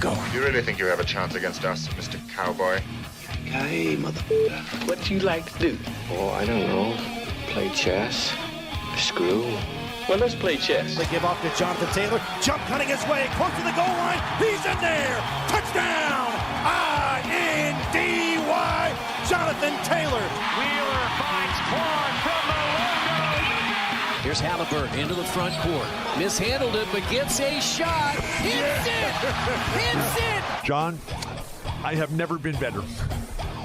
going. You really think you have a chance against us, Mr. Cowboy? Hey, motherfucker. What do you like to do? Oh, I don't know. Play chess. Screw. Well, let's play chess. They give off to Jonathan Taylor. Jump cutting his way. Close to the goal line. He's in there. Touchdown. I-N-D-Y. Jonathan Taylor. Wheeler finds Claude from the logo. Here's Halliburton into the front court. Mishandled it, but gets a shot. Hits it. Hits it. John, I have never been better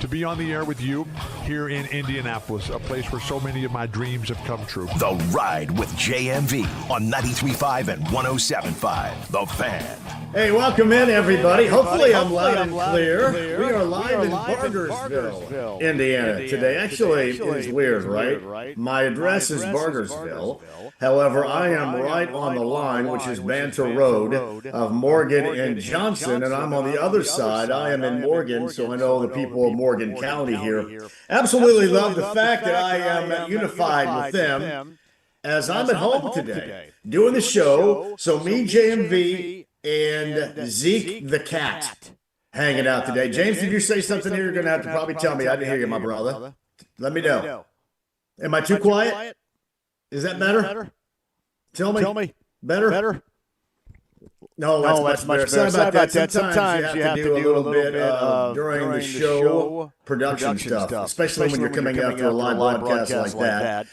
to be on the air with you here in Indianapolis, a place where so many of my dreams have come true. The Ride with JMV on 93.5 and 107.5. The Fan. Hey, welcome in, everybody. Hopefully I'm loud and clear. We are live in Bargersville, Indiana today. Actually, it's weird, right? My address is Bargersville. However, I am right on the line, which is Banter Road of Morgan and Johnson, and I'm on the other side. I am in Morgan, so I know the people of Morgan County here. Absolutely love the fact that I am unified with them as I'm at home today doing the show. So me, JMV, and Zeke the cat hanging out today. James, did you say something here? You're going to have to probably tell me. I didn't hear you, my brother. Let me know. Am I too quiet? Is that better? Tell me. Better? No, that's much better. Sorry about that. Sometimes you have to do a little bit during the show production stuff, especially when you're coming after a live broadcast like that.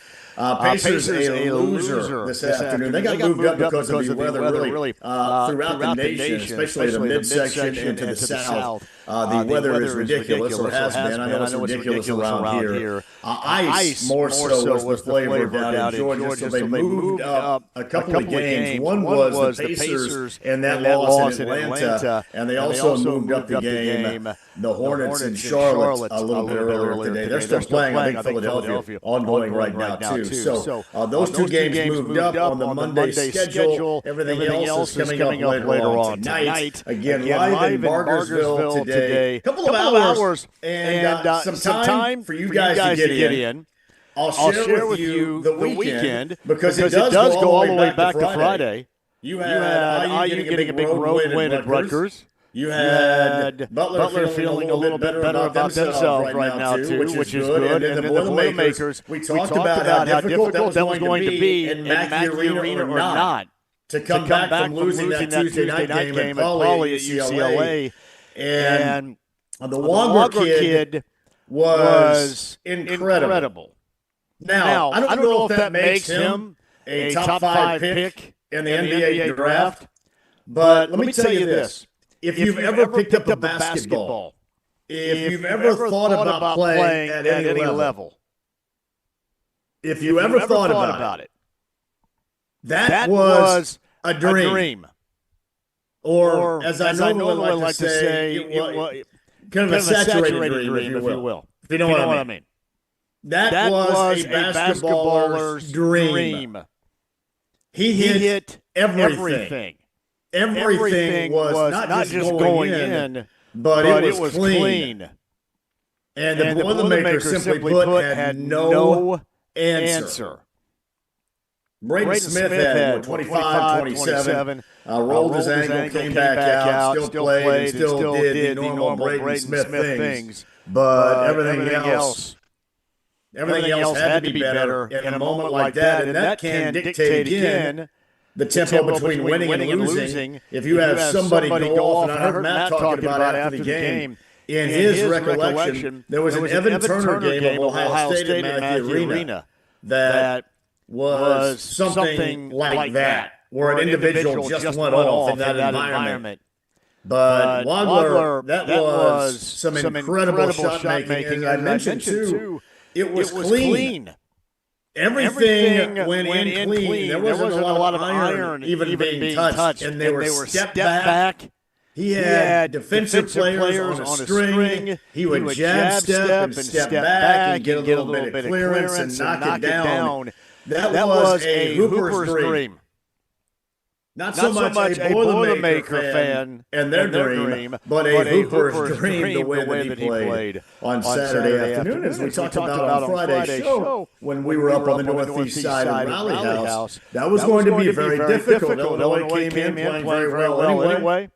Pacers a loser this afternoon. They got moved up because of the weather really throughout the nation, especially the midsection and to the south. The weather is ridiculous, or has been. I know it's ridiculous around here. Ice more so was the flavor down in Georgia, so they moved up a couple of games. One was the Pacers and that loss in Atlanta, and they also moved up the game. The Hornets in Charlotte a little bit earlier today. They're still playing, I think, Philadelphia, ongoing right now, too. So those two games moved up on the Monday schedule. Everything else is coming up later on tonight. Again, live in Bargersville today. A couple of hours and some time for you guys to get in. I'll share with you the weekend because it does go all the way back to Friday. You had IU getting a big road win at Rutgers. You had Butler feeling a little bit better about themselves right now, too, which is good. And then the Boilermakers, we talked about how difficult that was going to be in Mackey Arena or not to come back from losing that Tuesday night game at Pauley at UCLA. And the Wanger kid was incredible. Now, I don't know if that makes him a top 5 pick in the NBA draft, but let me tell you this. If you've ever picked up a basketball, if you've ever thought about playing at any level, if you ever thought about it, that was a dream. Or, as I normally like to say, it was kind of a saturated dream, if you will. If you know what I mean. That was a basketballer's dream. He hit everything. Everything was not just going in, but it was clean. And the Boilermakers, simply put, had no answer. Braden Smith had 25, 27, rolled his ankle, came back out, still played, and still did the normal Braden Smith things. But everything else had to be better in a moment like that, and that can dictate again the tempo between winning and losing. If you have somebody go off, and I heard Matt talking about it after the game, in his recollection, there was an Evan Turner game at Ohio State at Mackey Arena that was something like that, where an individual just went off in that environment. But Wagler, that was some incredible shot making. And I mentioned, too, it was clean. Everything went in clean. There wasn't a lot of iron even being touched, and they were step back. He had defensive players on a string. He would jab step and step back and get a little bit of clearance and knock it down. That was a Hooper's dream. Not so much a Boilermaker fan and their dream, but a Hooper's dream the way that he played on Saturday afternoon, as we talked about on Friday's show when we were up on the northeast side of Rally House. That was going to be very difficult. Illinois came in playing very well anyway.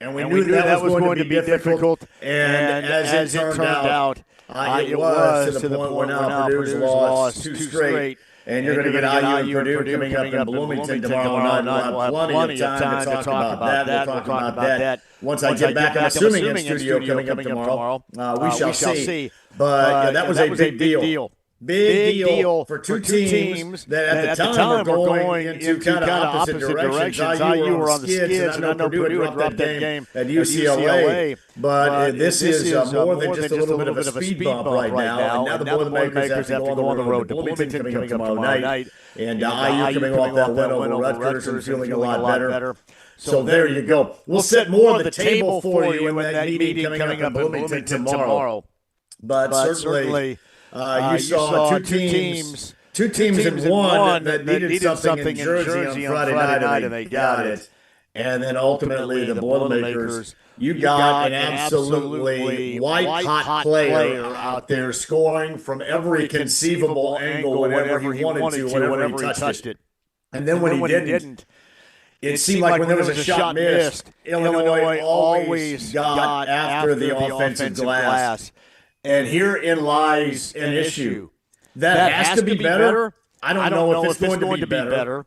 And we knew that was going to be difficult. And as it turned out, it was to the point where now Purdue's lost 2 straight. And you're going to get IU and Purdue coming up in Bloomington tomorrow night. We'll have plenty of time to talk about that. We'll talk about that once I get back. I'm assuming in studio coming up tomorrow. We shall see. But that was a big deal. Big deal for two teams that at the time were going into kind of opposite directions. IU were on the skids, and I know Purdue had dropped that game at UCLA. But this is more than just a little bit of a speed bump right now. And now the Boilermakers have to go on the road to Bloomington coming up tomorrow night. And IU coming off that win over Rutgers and feeling a lot better. So there you go. We'll set more of the table for you in that meeting coming up in Bloomington tomorrow. But certainly you saw two teams in one that needed something in Jersey on Friday night, and they got it. And then ultimately the Boilermakers, you got an absolutely white-hot player out there scoring from every conceivable angle whenever he wanted to, whenever he touched it. And then when he didn't, it seemed like when there was a shot missed, Illinois always got after the offensive glass. And herein lies an issue. That has to be better. I don't know if it's going to be better.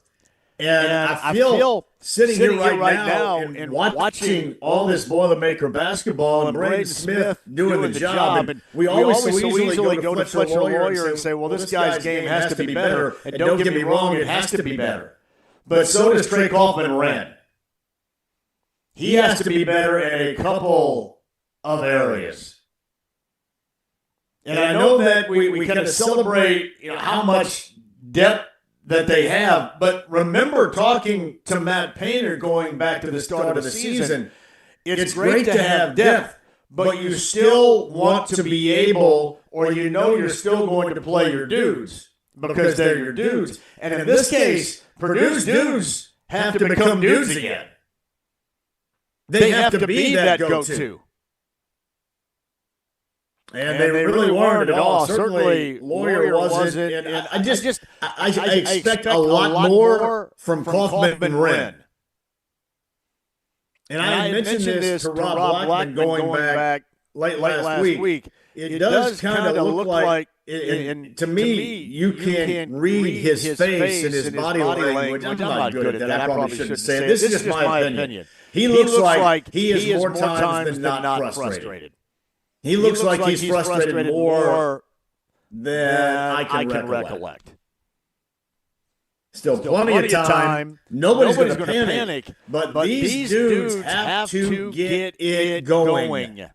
And I feel sitting here right now and watching all this Boilermaker basketball and Braden Smith doing the job. And we always so easily go to Fletcher Lawyer and say, well, this guy's game has to be better. And don't get me wrong, it has to be better. But so does Trey Kaufman-Wren. He has to be better in a couple of areas. And I know that we kind of celebrate how much depth that they have, but remember talking to Matt Painter going back to the start of the season, it's great to have depth, but you still want to be able, or you're still going to play your dudes because they're your dudes. And in this case, Purdue's dudes have to become dudes again. They have to be that go-to. And they really weren't at all. Certainly, Lawyer wasn't. And I expect a lot more from Kaufman-Wren. And I mentioned this to Rob Blackman going back late last week. It does kind of look like, to me, you can read his face and his body language. I'm not good at that. I probably shouldn't say it. This is just my opinion. He looks like he is more times than not frustrated. He looks like he's frustrated more than I can recollect. Still plenty of time. Nobody's going to panic. But these dudes have to get it going.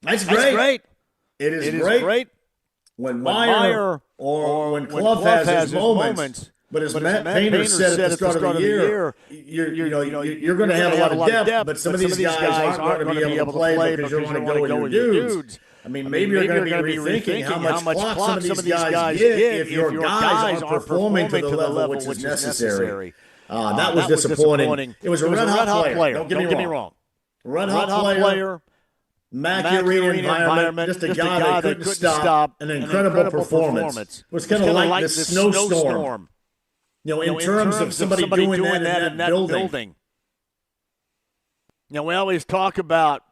That's great. It is great. When Meyer or when Clough has his moments. But as Matt Painter said at the start of the year, you're going to have a lot of depth, but some of these guys aren't going to be able to play because you're going to go with your dudes. I mean, maybe you're going to be rethinking how much clock some of these guys get if your guys aren't performing to the level which is necessary. That was disappointing. It was a red-hot player. Don't get me wrong. Red-hot player. Mercury environment, just a guy that couldn't stop. An incredible performance. It was kind of like this snowstorm. In terms of somebody doing that in that building. We always talk about,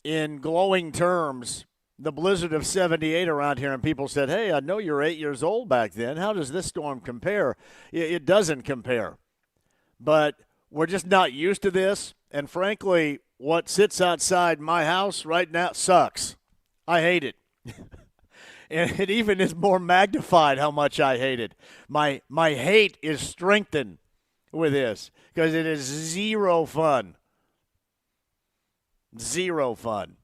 in glowing terms, the blizzard of 78 around here, and people said, hey, I know you're 8 years old back then. How does this storm compare? It doesn't compare. But we're just not used to this, and frankly, what sits outside my house right now sucks. I hate it. And it even is more magnified how much I hate it. My hate is strengthened with this because it is zero fun. Zero fun.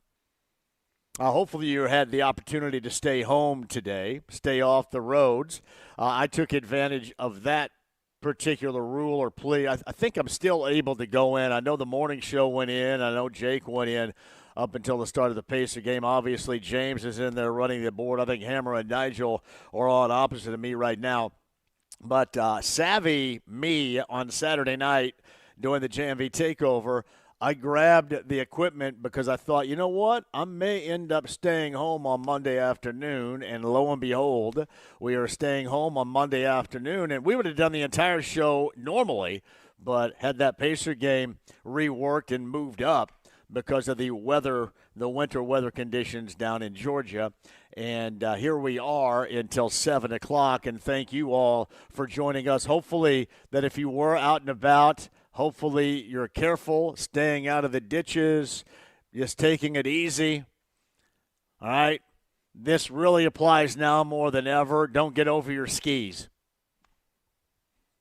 Hopefully you had the opportunity to stay home today, stay off the roads. I took advantage of that particular rule or plea. I think I'm still able to go in. I know the morning show went in. I know Jake went in up until the start of the Pacer game. Obviously, James is in there running the board. I think Hammer and Nigel are on opposite of me right now. But savvy me on Saturday night doing the JMV takeover, I grabbed the equipment because I thought, you know what? I may end up staying home on Monday afternoon, and lo and behold, we are staying home on Monday afternoon, and we would have done the entire show normally but had that Pacer game reworked and moved up because of the winter weather conditions down in Georgia. And here we are until 7 o'clock, and thank you all for joining us. Hopefully that if you were out and about, hopefully you're careful, staying out of the ditches, just taking it easy. All right? This really applies now more than ever. Don't get over your skis.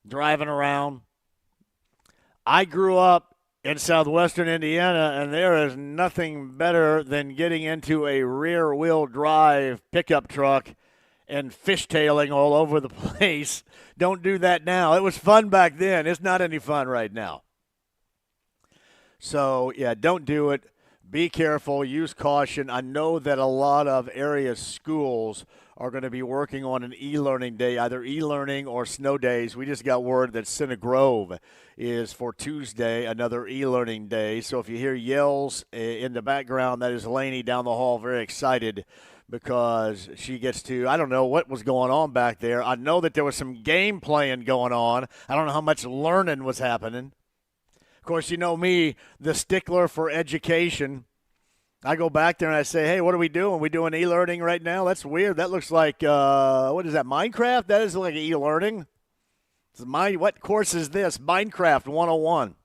Driving around. I grew up in southwestern Indiana, and there is nothing better than getting into a rear-wheel drive pickup truck and fishtailing all over the place. Don't do that now. It was fun back then. It's not any fun right now. So, yeah, don't do it. Be careful. Use caution. I know that a lot of area schools are going to be working on an e-learning day, either e-learning or snow days. We just got word that Center Grove is for Tuesday, another e-learning day. So if you hear yells in the background, that is Lainey down the hall, very excited because she gets to, I don't know what was going on back there. I know that there was some game playing going on. I don't know how much learning was happening. Of course, you know me, the stickler for education. I go back there and I say, hey, what are we doing? We doing e-learning right now? That's weird. That looks like, what is that, Minecraft? That is like e-learning. What course is this? Minecraft 101.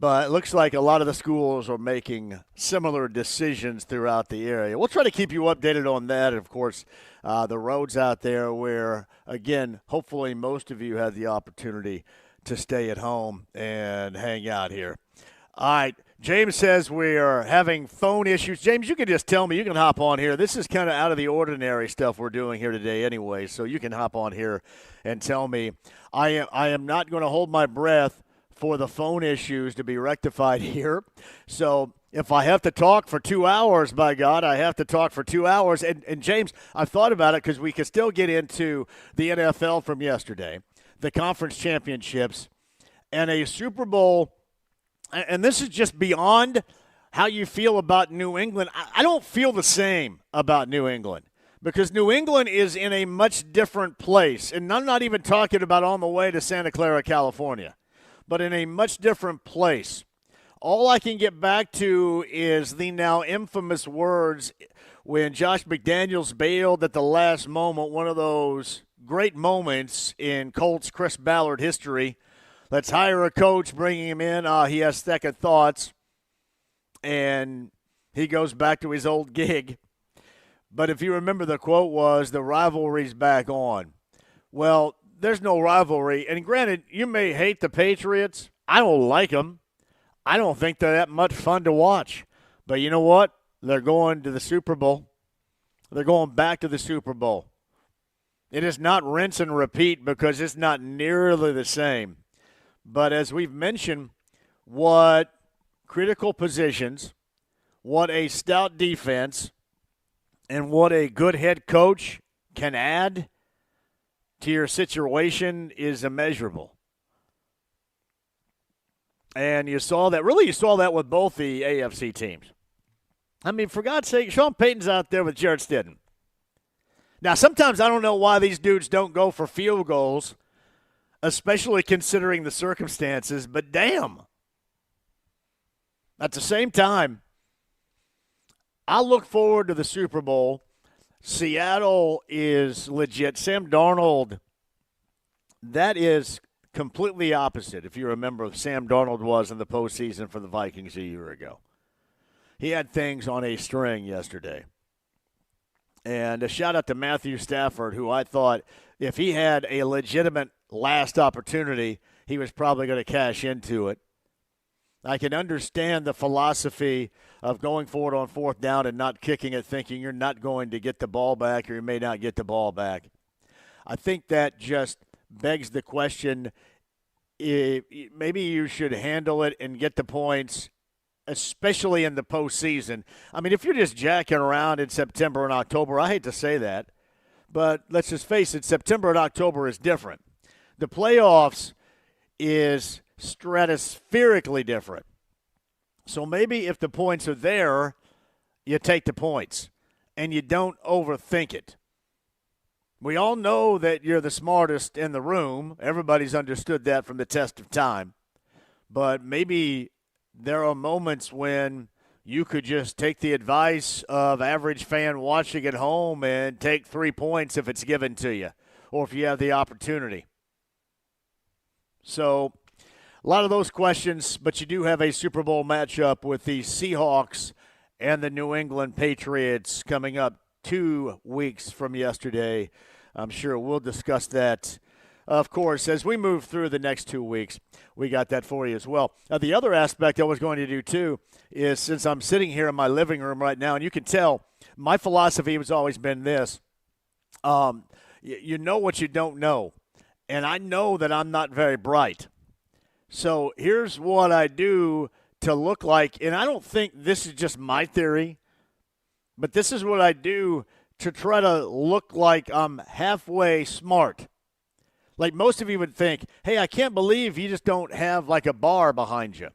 But it looks like a lot of the schools are making similar decisions throughout the area. We'll try to keep you updated on that. And, of course, the roads out there where, again, hopefully most of you had the opportunity to stay at home and hang out here. All right. James says we are having phone issues. James, you can just tell me. You can hop on here. This is kind of out of the ordinary stuff we're doing here today anyway, so you can hop on here and tell me. I am not going to hold my breath for the phone issues to be rectified here. So if I have to talk for 2 hours, by God, I have to talk for 2 hours. And James, I've thought about it because we could still get into the NFL from yesterday, the conference championships, and a Super Bowl. And this is just beyond how you feel about New England. I don't feel the same about New England because New England is in a much different place. And I'm not even talking about on the way to Santa Clara, California, but in a much different place. All I can get back to is the now infamous words when Josh McDaniels bailed at the last moment, one of those great moments in Colts Chris Ballard history. Let's hire a coach, bringing him in. He has second thoughts, and he goes back to his old gig. But if you remember, the quote was, the rivalry's back on. Well, there's no rivalry. And granted, you may hate the Patriots. I don't like them. I don't think they're that much fun to watch. But you know what? They're going to the Super Bowl. They're going back to the Super Bowl. It is not rinse and repeat because it's not nearly the same. But as we've mentioned, what critical positions, what a stout defense, and what a good head coach can add to your situation is immeasurable. And you saw that with both the AFC teams. I mean, for God's sake, Sean Payton's out there with Jarrett Stidham. Now, sometimes I don't know why these dudes don't go for field goals, especially considering the circumstances, but damn. At the same time, I look forward to the Super Bowl. Seattle is legit. Sam Darnold, that is completely opposite, if you remember, Sam Darnold was in the postseason for the Vikings a year ago. He had things on a string yesterday. And a shout-out to Matthew Stafford, who I thought if he had a legitimate last opportunity, he was probably going to cash into it. I can understand the philosophy of going forward on fourth down and not kicking it, thinking you're not going to get the ball back or you may not get the ball back. I think that just begs the question, maybe you should handle it and get the points, especially in the postseason. I mean, if you're just jacking around in September and October, I hate to say that, but let's just face it, September and October is different. The playoffs is stratospherically different. So maybe if the points are there, you take the points and you don't overthink it. We all know that you're the smartest in the room. Everybody's understood that from the test of time. But maybe there are moments when you could just take the advice of average fan watching at home and take 3 points if it's given to you or if you have the opportunity. So a lot of those questions, but you do have a Super Bowl matchup with the Seahawks and the New England Patriots coming up 2 weeks from yesterday. I'm sure we'll discuss that, of course, as we move through the next 2 weeks. We got that for you as well. The other aspect I was going to do, too, is since I'm sitting here in my living room right now, and you can tell my philosophy has always been this. You know what you don't know, and I know that I'm not very bright. So here's what I do to look like, and I don't think this is just my theory, but this is what I do to try to look like I'm halfway smart. Like most of you would think, hey, I can't believe you just don't have like a bar behind you,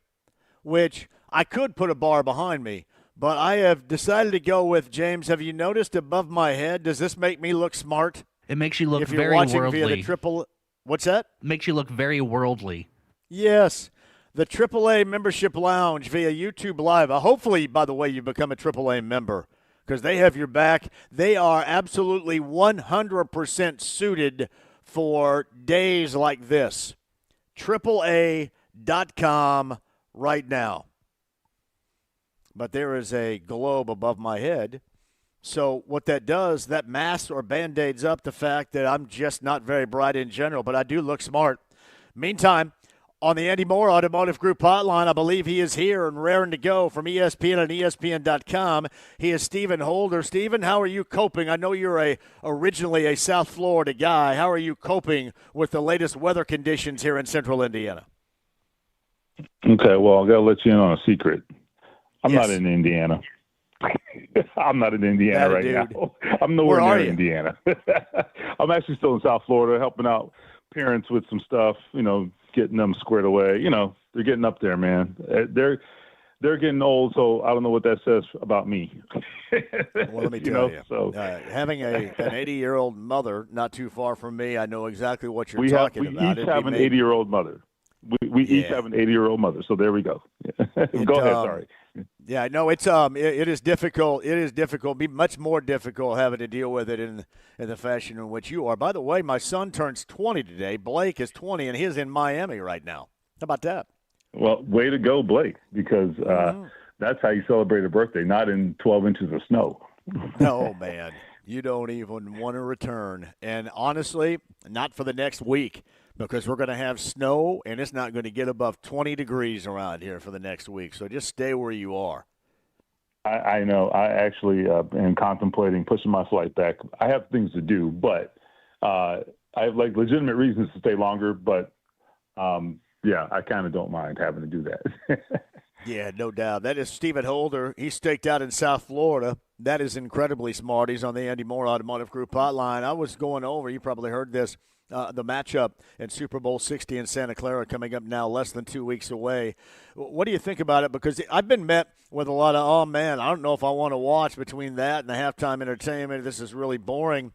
which I could put a bar behind me, but I have decided to go with, James, have you noticed above my head, does this make me look smart? It makes you look if you're very watching worldly. Via the triple, what's that? Makes you look very worldly. Yes. The AAA Membership Lounge via YouTube Live. Hopefully, by the way, you become a AAA member because they have your back. They are absolutely 100% suited for days like this. AAA.com right now. But there is a globe above my head. So what that does, that masks or Band-Aids up the fact that I'm just not very bright in general, but I do look smart. Meantime, on the Andy Moore Automotive Group hotline, I believe he is here and raring to go from ESPN and ESPN.com. He is Stephen Holder. Stephen, how are you coping? I know you're originally a South Florida guy. How are you coping with the latest weather conditions here in central Indiana? Okay, well, I got to let you in on a secret. I'm Yes. not in Indiana. I'm not in Indiana right now. I'm nowhere Where are near you? Indiana. I'm actually still in South Florida helping out parents with some stuff, getting them squared away. They're getting up there, man. They're getting old, so I don't know what that says about me. Well, let me tell you. So, having an 80-year-old mother not too far from me, I know exactly what you're talking about. We each have an 80-year-old mother. We each have an 80-year-old mother, so there we go. Go ahead, sorry. Yeah, no, it is difficult. It is difficult. It'd be much more difficult having to deal with it in the fashion in which you are. By the way, my son turns 20 today. Blake is 20, and he's in Miami right now. How about that? Well, way to go, Blake, because that's how you celebrate a birthday, not in 12 inches of snow. No, man. You don't even want to return. And honestly, not for the next week. Because we're going to have snow, and it's not going to get above 20 degrees around here for the next week. So just stay where you are. I know. I actually am contemplating pushing my flight back. I have things to do, but I have legitimate reasons to stay longer. But I kind of don't mind having to do that. Yeah, no doubt. That is Stephen Holder. He's staked out in South Florida. That is incredibly smart. He's on the Andy Moore Automotive Group hotline. I was going over, you probably heard this, the matchup in Super Bowl 60 in Santa Clara coming up now less than 2 weeks away. What do you think about it? Because I've been met with a lot of, oh, man, I don't know if I want to watch between that and the halftime entertainment. This is really boring.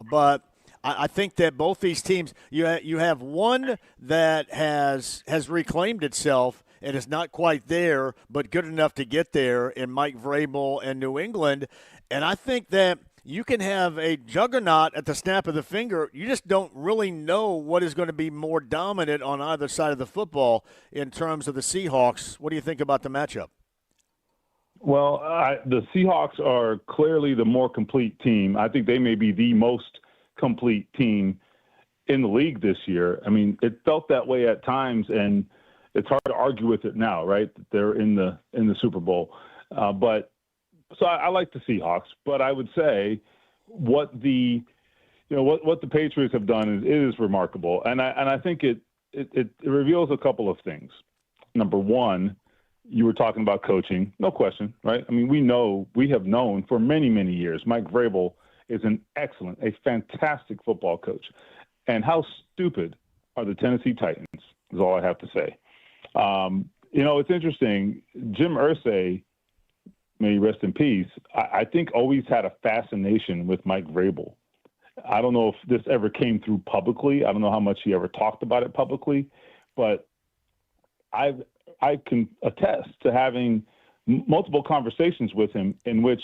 But I think that both these teams, you have one that has reclaimed itself and is not quite there, but good enough to get there in Mike Vrabel and New England. And I think that you can have a juggernaut at the snap of the finger. You just don't really know what is going to be more dominant on either side of the football in terms of the Seahawks. What do you think about the matchup? Well, the Seahawks are clearly the more complete team. I think they may be the most complete team in the league this year. I mean, it felt that way at times, and it's hard to argue with it now, right? They're in the Super Bowl. So I like the Seahawks, but I would say what the Patriots have done is remarkable, and I think it reveals a couple of things. Number one, you were talking about coaching, no question, right? I mean, we have known for many, many years Mike Vrabel is a fantastic football coach, and how stupid are the Tennessee Titans is all I have to say. It's interesting. Jim Irsay, may he rest in peace, I think always had a fascination with Mike Vrabel. I don't know if this ever came through publicly. I don't know how much he ever talked about it publicly, but I can attest to having multiple conversations with him in which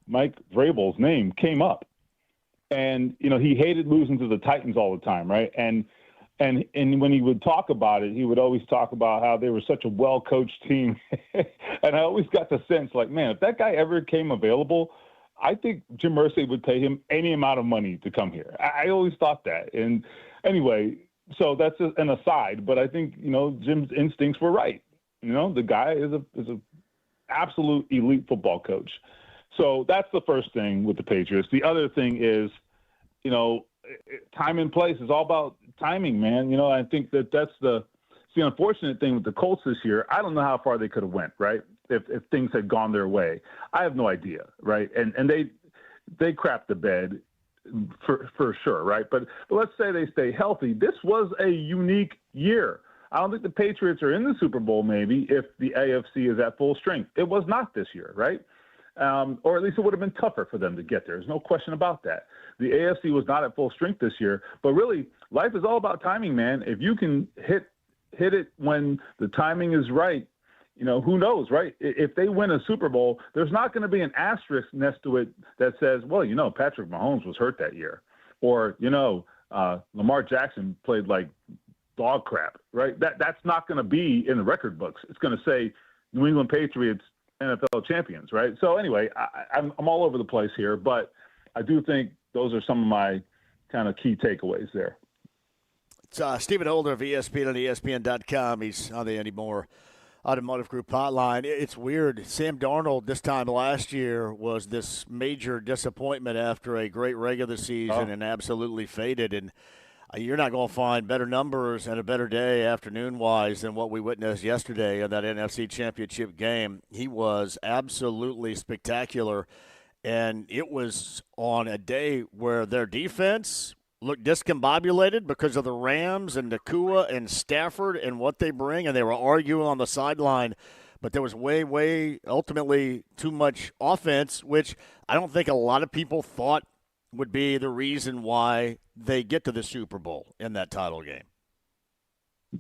Mike Vrabel's name came up. And, he hated losing to the Titans all the time, right? And when he would talk about it, he would always talk about how they were such a well-coached team. And I always got the sense, like, man, if that guy ever came available, I think Jim Irsay would pay him any amount of money to come here. I always thought that. And anyway, so that's an aside, but I think, Jim's instincts were right. The guy is a absolute elite football coach. So that's the first thing with the Patriots. The other thing is, time and place is all about timing, man. I think that's the unfortunate thing with the Colts this year. I don't know how far they could have went, right? If things had gone their way. I have no idea, right? And they crapped the bed for sure, right? But let's say they stay healthy. This was a unique year. I don't think the Patriots are in the Super Bowl maybe if the AFC is at full strength. It was not this year, right? Or at least it would have been tougher for them to get there. There's no question about that. The AFC was not at full strength this year. But really, life is all about timing, man. If you can hit it when the timing is right, who knows, right? If they win a Super Bowl, there's not going to be an asterisk next to it that says, well, Patrick Mahomes was hurt that year. Or, Lamar Jackson played like dog crap, right? That's not going to be in the record books. It's going to say New England Patriots NFL champions, right? So anyway, I'm all over the place here, but I do think those are some of my kind of key takeaways there. It's Stephen Holder of ESPN and ESPN.com. He's on the Andy Moore Automotive Group hotline. It's weird. Sam Darnold this time last year was this major disappointment after a great regular season and absolutely faded. And you're not going to find better numbers and a better day afternoon-wise than what we witnessed yesterday in that NFC Championship game. He was absolutely spectacular, and it was on a day where their defense looked discombobulated because of the Rams and Nakua and Stafford and what they bring, and they were arguing on the sideline. But there was way, ultimately too much offense, which I don't think a lot of people thought would be the reason why they get to the Super Bowl in that title game.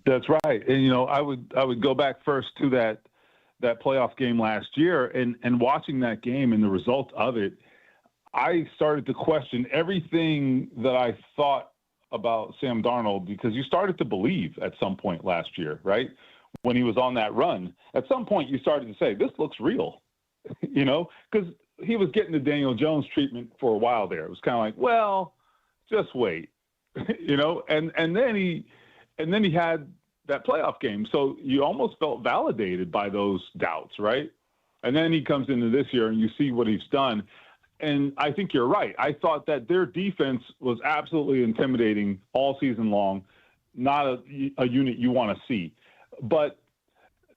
That's right. And, I would go back first to that playoff game last year and watching that game and the result of it, I started to question everything that I thought about Sam Darnold because you started to believe at some point last year, right? When he was on that run, at some point you started to say, this looks real, because he was getting the Daniel Jones treatment for a while there. It was kind of like, well, just wait, and then he had that playoff game. So you almost felt validated by those doubts, right? And then he comes into this year and you see what he's done. And I think you're right. I thought that their defense was absolutely intimidating all season long, not a unit you want to see. But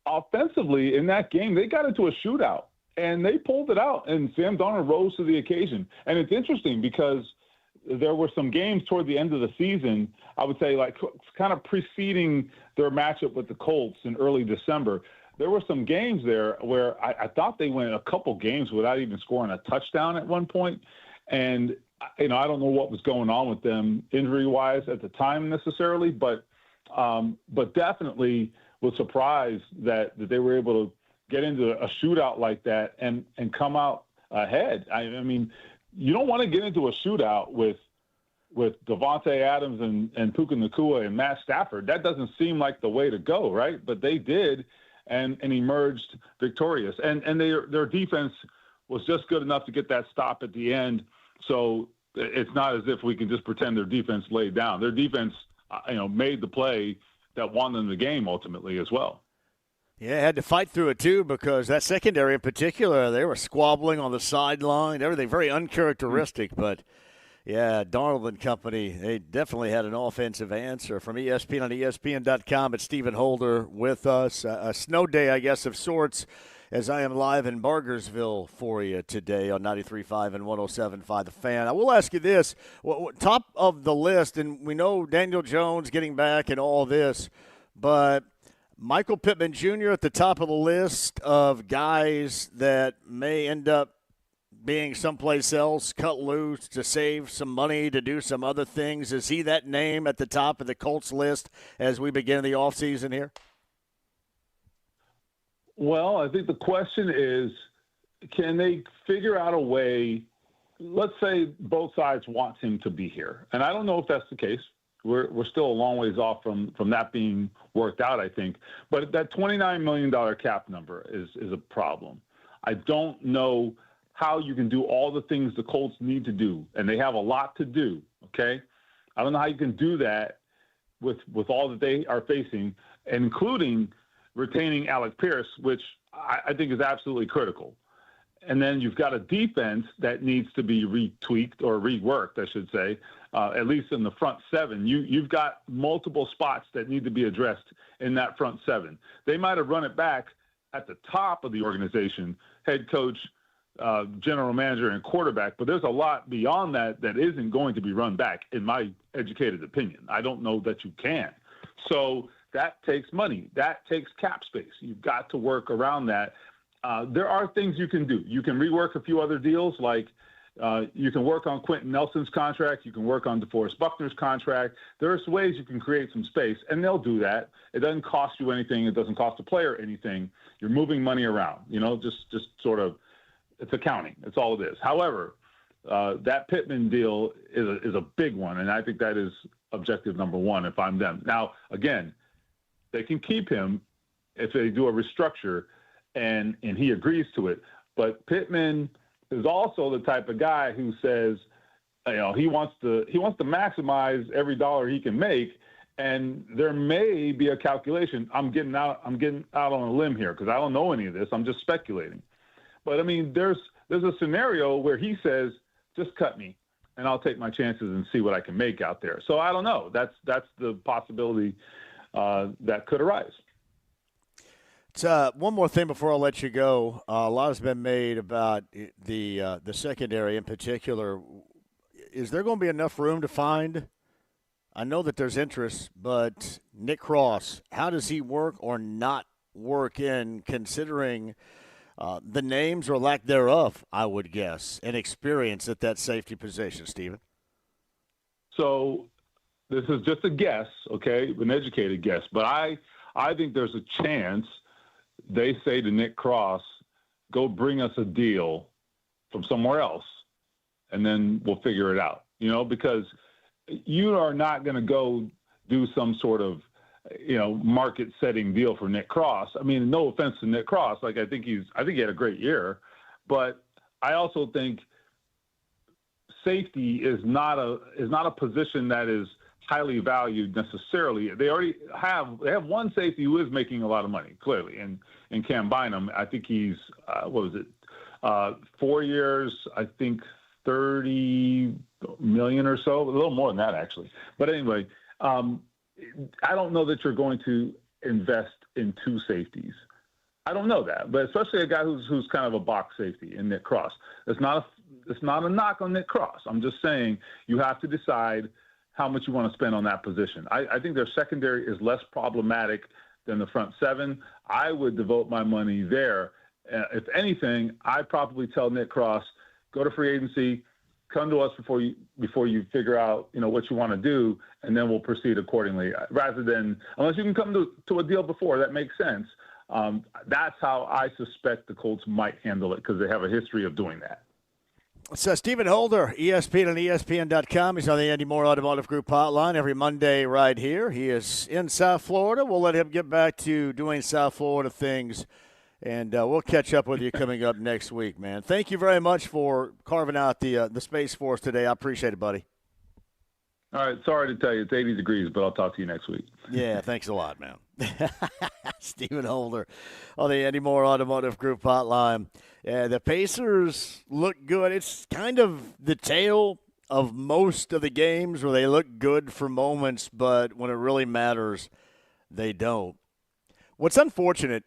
offensively in that game, they got into a shootout and they pulled it out, and Sam Darnold rose to the occasion. And it's interesting because there were some games toward the end of the season, I would say like kind of preceding their matchup with the Colts in early December. There were some games there where I thought they went a couple games without even scoring a touchdown at one point. And, I don't know what was going on with them injury-wise at the time necessarily, but definitely was surprised that they were able to get into a shootout like that and come out ahead. I mean, you don't want to get into a shootout with Devontae Adams and Puka Nacua and Matt Stafford. That doesn't seem like the way to go, right? But they did. And emerged victorious. And their defense was just good enough to get that stop at the end. So it's not as if we can just pretend their defense laid down. Their defense, made the play that won them the game ultimately as well. Yeah, had to fight through it too because that secondary in particular, they were squabbling on the sideline, everything very uncharacteristic, but yeah, Darnold and company, they definitely had an offensive answer. From ESPN on ESPN.com, it's Stephen Holder with us. A snow day, I guess, of sorts, as I am live in Bargersville for you today on 93.5 and 107.5 The Fan. I will ask you this. Top of the list, and we know Daniel Jones getting back and all this, but Michael Pittman Jr. at the top of the list of guys that may end up being someplace else, cut loose to save some money, to do some other things? Is he that name at the top of the Colts list as we begin the offseason here? Well, I think the question is, can they figure out a way? Let's say both sides want him to be here. And I don't know if that's the case. We're still a long ways off from that being worked out, I think. But that $29 million cap number is a problem. I don't know how you can do all the things the Colts need to do, and they have a lot to do, okay? I don't know how you can do that with all that they are facing, including retaining Alec Pierce, which I think is absolutely critical. And then you've got a defense that needs to be retweaked or reworked, I should say, at least in the front seven. You've got multiple spots that need to be addressed in that front seven. They might have run it back at the top of the organization, head coach, general manager, and quarterback, but there's a lot beyond that that isn't going to be run back, in my educated opinion. I don't know that you can. So that takes money. That takes cap space. You've got to work around that. There are things you can do. You can rework a few other deals, like you can work on Quentin Nelson's contract. You can work on DeForest Buckner's contract. There are ways you can create some space, and they'll do that. It doesn't cost you anything. It doesn't cost the player anything. You're moving money around, just sort of, it's accounting. It's all it is. However, that Pittman deal is a big one, and I think that is objective number one if I'm them. Now, again, they can keep him if they do a restructure and he agrees to it. But Pittman is also the type of guy who says, he wants to maximize every dollar he can make, and there may be a calculation. I'm getting out on a limb here because I don't know any of this. I'm just speculating. But I mean, there's a scenario where he says, just cut me and I'll take my chances and see what I can make out there. So I don't know. That's the possibility that could arise. One more thing before I'll let you go. A lot has been made about the secondary in particular. Is there going to be enough room to find? I know that there's interest, but Nick Cross, how does he work or not work in, considering the names or lack thereof, I would guess, and experience at that safety position, Stephen? So this is just a guess, okay, an educated guess, but I think there's a chance they say to Nick Cross, go bring us a deal from somewhere else, and then we'll figure it out, because you are not going to go do some sort of, market-setting deal for Nick Cross. I mean, no offense to Nick Cross. I think he had a great year, but I also think safety is not a position that is highly valued necessarily. They have one safety who is making a lot of money, clearly, and Cam Bynum. I think he's 4 years, I think $30 million or so, a little more than that actually. But anyway, I don't know that you're going to invest in two safeties. I don't know that, but especially a guy who's kind of a box safety in Nick Cross. It's not a knock on Nick Cross. I'm just saying you have to decide how much you want to spend on that position. I think their secondary is less problematic than the front seven. I would devote my money there. If anything, I'd probably tell Nick Cross, go to free agency, come to us before you figure out, what you want to do, and then we'll proceed accordingly. Rather than, unless you can come to a deal before, that makes sense. That's how I suspect the Colts might handle it because they have a history of doing that. So Stephen Holder, ESPN and ESPN.com. He's on the Andy Moore Automotive Group hotline every Monday right here. He is in South Florida. We'll let him get back to doing South Florida things, and we'll catch up with you coming up next week, man. Thank you very much for carving out the space for us today. I appreciate it, buddy. All right. Sorry to tell you, it's 80 degrees, but I'll talk to you next week. Yeah, thanks a lot, man. Stephen Holder on the Andy Moore Automotive Group hotline. Yeah, the Pacers look good. It's kind of the tale of most of the games where they look good for moments, but when it really matters, they don't. What's unfortunate,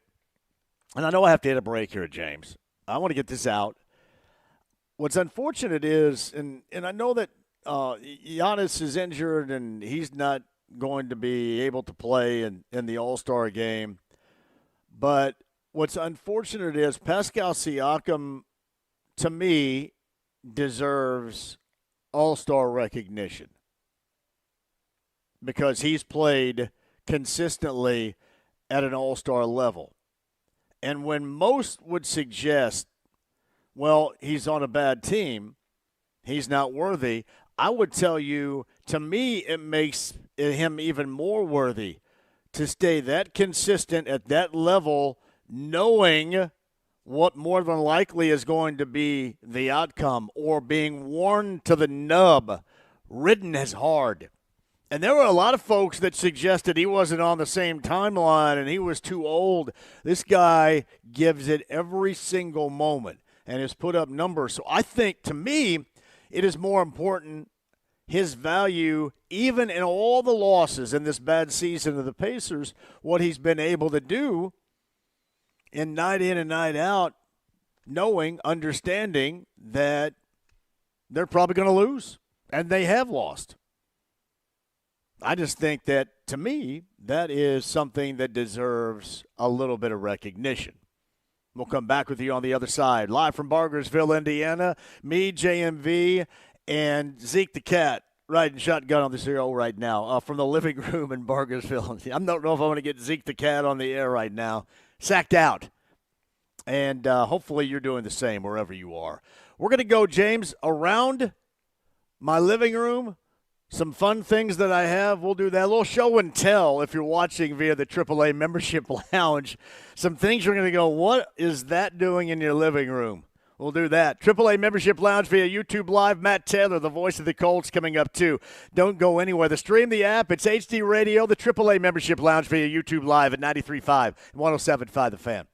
and I know I have to hit a break here, James. I want to get this out. What's unfortunate is, and I know that Giannis is injured and he's not going to be able to play in the All-Star game, but what's unfortunate is Pascal Siakam to me, deserves all-star recognition because he's played consistently at an all-star level. And when most would suggest, well, he's on a bad team, he's not worthy, I would tell you, to me, it makes him even more worthy to stay that consistent at that level, knowing what more than likely is going to be the outcome, or being worn to the nub, ridden as hard. And there were a lot of folks that suggested he wasn't on the same timeline and he was too old. This guy gives it every single moment and has put up numbers. So I think, to me, it is more important, his value, even in all the losses in this bad season of the Pacers, what he's been able to do in and night out, knowing, understanding that they're probably going to lose, and they have lost. I just think that, to me, that is something that deserves a little bit of recognition. We'll come back with you on the other side. Live from Bargersville, Indiana, me, JMV, and Zeke the Cat riding shotgun on the show right now from the living room in Bargersville. I don't know if I want to get Zeke the Cat on the air right now. Sacked out. And hopefully you're doing the same wherever you are. We're going to go, James, around my living room. Some fun things that I have. We'll do that. A little show and tell if you're watching via the AAA Membership Lounge. Some things you're going to go, what is that doing in your living room? We'll do that. AAA Membership Lounge via YouTube Live. Matt Taylor, the voice of the Colts, coming up too. Don't go anywhere. The stream, the app, it's HD Radio. The AAA Membership Lounge via YouTube Live at 93.5 and 107.5 The Fan.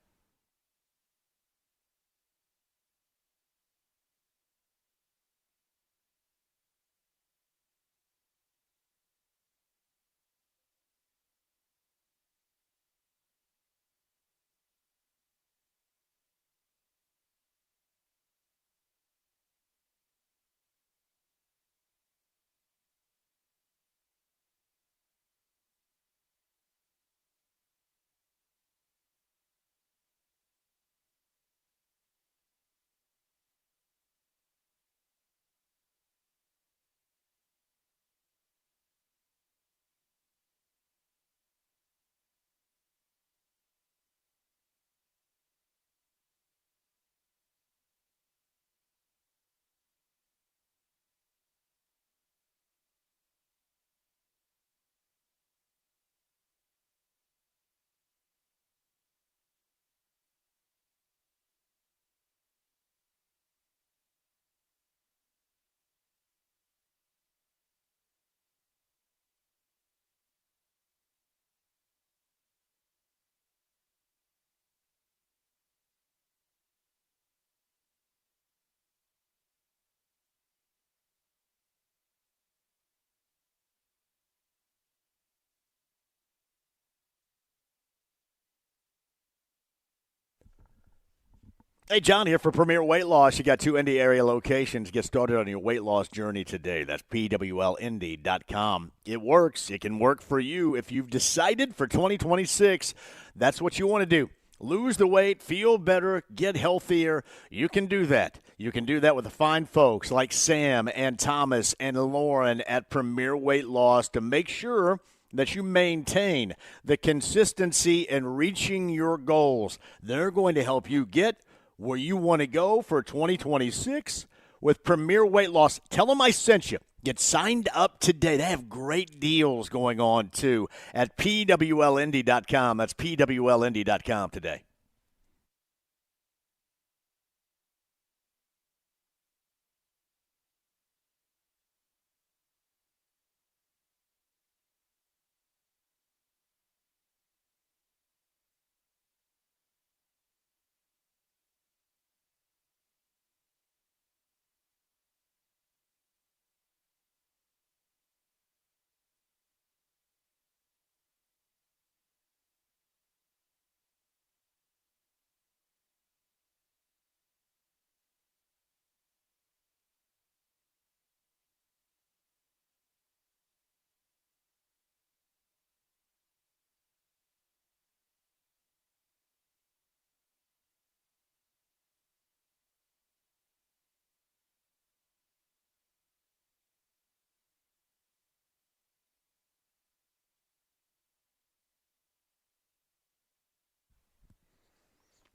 Hey, John here for Premier Weight Loss. You got 2 Indy area locations. Get started on your weight loss journey today. That's PWLindy.com. It works. It can work for you if you've decided for 2026 that's what you want to do. Lose the weight, feel better, get healthier. You can do that. You can do that with the fine folks like Sam and Thomas and Lauren at Premier Weight Loss to make sure that you maintain the consistency in reaching your goals. They're going to help you get where you want to go for 2026 with Premier Weight Loss. Tell them I sent you. Get signed up today. They have great deals going on, too, at PWLindy.com. That's PWLindy.com today.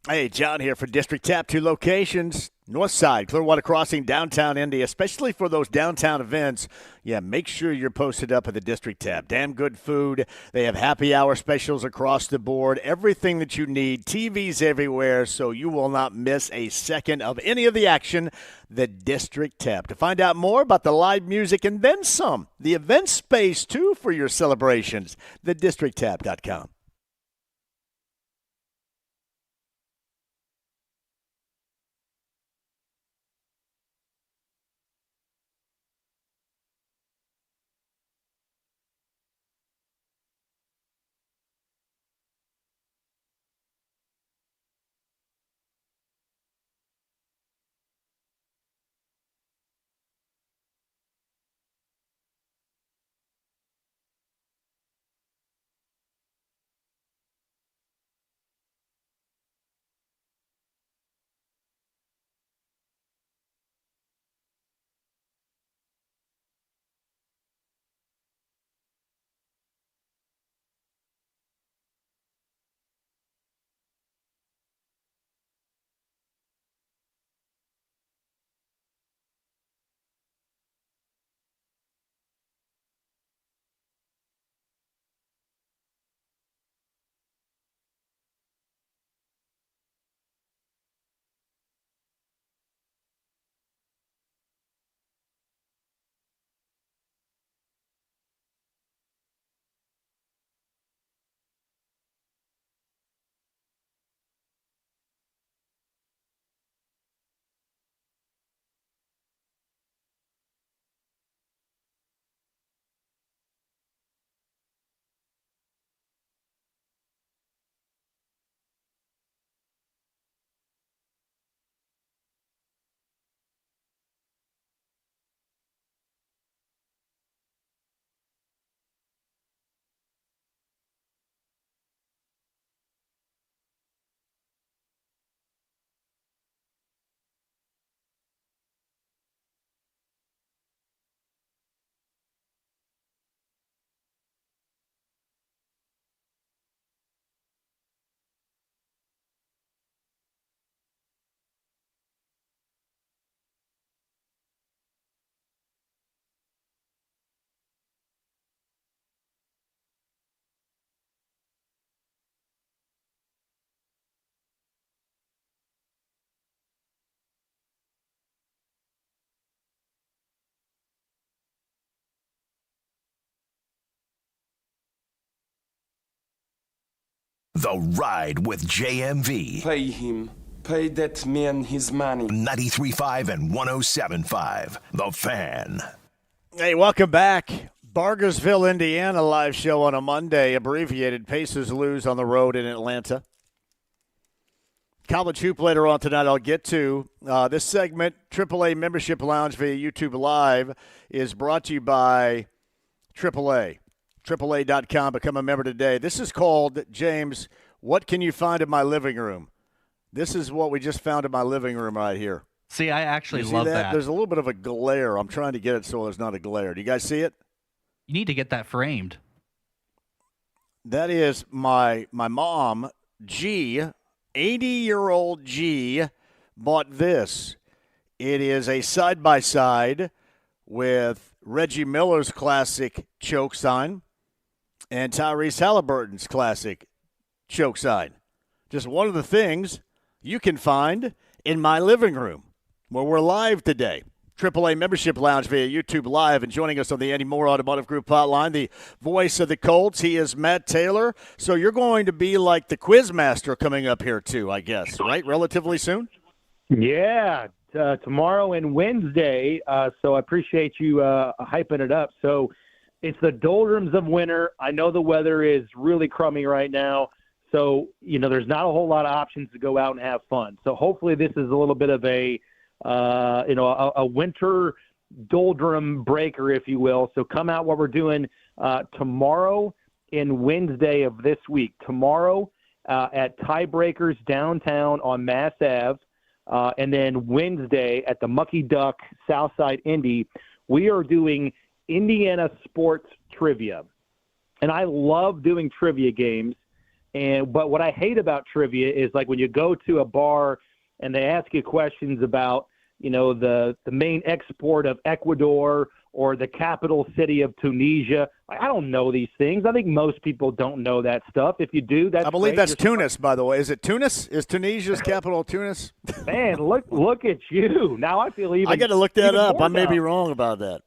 Hey, John here for District Tap. 2 locations, North Side, Clearwater Crossing, downtown Indy, especially for those downtown events. Yeah, make sure you're posted up at the District Tap. Damn good food. They have happy hour specials across the board. Everything that you need. TVs everywhere, so you will not miss a second of any of the action. The District Tap. To find out more about the live music and then some, the event space, too, for your celebrations, thedistricttap.com. The Ride with JMV. Pay him. Pay that man his money. 93.5 and 107.5. The Fan. Hey, welcome back. Bargersville, Indiana, live show on a Monday. Abbreviated. Pacers lose on the road in Atlanta. College hoop later on tonight I'll get to. This segment, AAA Membership Lounge via YouTube Live, is brought to you by AAA. AAA.com. Become a member today. This is called, James, What Can You Find in My Living Room? This is what we just found in my living room right here. See, I actually you love see that. There's a little bit of a glare. I'm trying to get it so there's not a glare. Do you guys see it? You need to get that framed. That is my mom, G, 80-year-old G, bought this. It is a side-by-side with Reggie Miller's classic choke sign and Tyrese Halliburton's classic choke sign. Just one of the things you can find in my living room where we're live today. AAA Membership Lounge via YouTube Live, and joining us on the Eddie Moore Automotive Group hotline, the voice of the Colts. He is Matt Taylor. So you're going to be like the quiz master coming up here too, I guess, right? Relatively soon? Yeah, tomorrow and Wednesday. So I appreciate you hyping it up. So it's the doldrums of winter. I know the weather is really crummy right now. So, there's not a whole lot of options to go out and have fun. So hopefully this is a little bit of a winter doldrum breaker, if you will. So come out what we're doing tomorrow and Wednesday of this week. Tomorrow at Tiebreakers downtown on Mass Ave, and then Wednesday at the Mucky Duck Southside Indy, we are doing Indiana sports trivia. And I love doing trivia games But what I hate about trivia is like when you go to a bar and they ask you questions about, the main export of Ecuador or the capital city of Tunisia. I don't know these things. I think most people don't know that stuff. If you do, that's I believe great. that's Tunis, by the way. Is it Tunis? Is Tunisia's capital Tunis? Man, look at you. Now I feel even. I got to look that up. I may now. be wrong about that.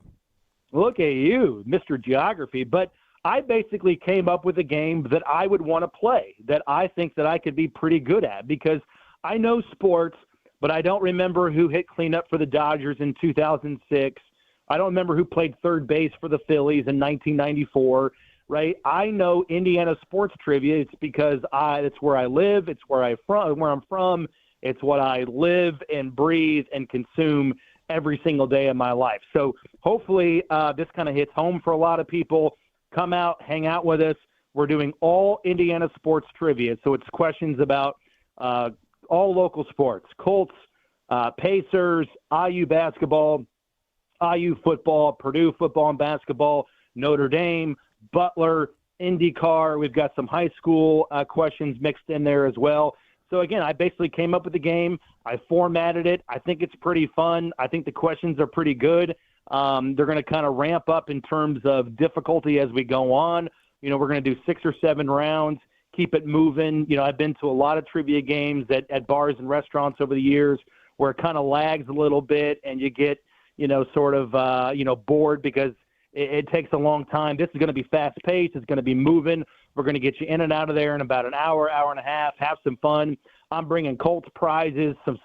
Look at you, Mr. Geography. But I basically came up with a game that I would want to play, that I think that I could be pretty good at, because I know sports, but I don't remember who hit cleanup for the Dodgers in 2006. I don't remember who played third base for the Phillies in 1994, right? I know Indiana sports trivia. It's because it's where I live. It's where I'm from. It's what I live and breathe and consume every single day of my life. So hopefully this kind of hits home for a lot of people. Come out, hang out with us. We're doing all Indiana sports trivia. So it's questions about all local sports, Colts, Pacers, IU basketball, IU football, Purdue football and basketball, Notre Dame, Butler, IndyCar. We've got some high school questions mixed in there as well. So, again, I basically came up with the game. I formatted it. I think it's pretty fun. I think the questions are pretty good. They're going to kind of ramp up in terms of difficulty as we go on. We're going to do 6 or 7 rounds, keep it moving. I've been to a lot of trivia games at bars and restaurants over the years where it kind of lags a little bit and you get, sort of, bored because it takes a long time. This is going to be fast-paced. It's going to be moving. We're going to get you in and out of there in about an hour, hour and a half, have some fun. I'm bringing Colts prizes, some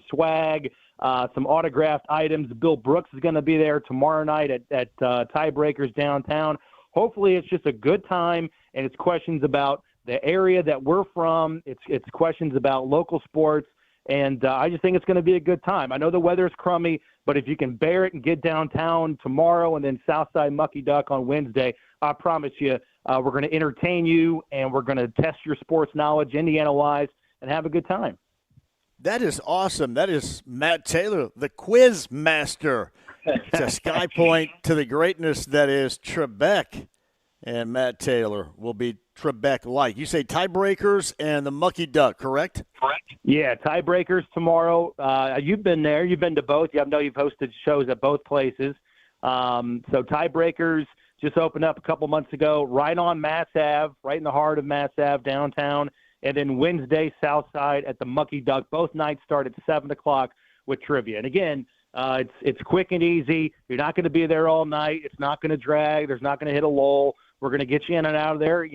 swag, some autographed items. Bill Brooks is going to be there tomorrow night at Tiebreakers downtown. Hopefully it's just a good time, and it's questions about the area that we're from. It's questions about local sports. And I just think it's going to be a good time. I know the weather is crummy, but if you can bear it and get downtown tomorrow and then Southside Mucky Duck on Wednesday, I promise you we're going to entertain you and we're going to test your sports knowledge, Indiana-wise, and have a good time. That is awesome. That is Matt Taylor, the quiz master. It's a sky point to the greatness that is Trebek. And Matt Taylor will be Trebek-like. You say Tiebreakers and the Mucky Duck, correct? Correct. Yeah, Tiebreakers tomorrow. You've been there. You've been to both. I know you've hosted shows at both places. So Tiebreakers just opened up a couple months ago, right on Mass Ave, right in the heart of Mass Ave downtown. And then Wednesday, Southside at the Mucky Duck. Both nights start at 7 o'clock with trivia. And again, it's quick and easy. You're not going to be there all night. It's not going to drag. There's not going to hit a lull. We're going to get you in and out of there,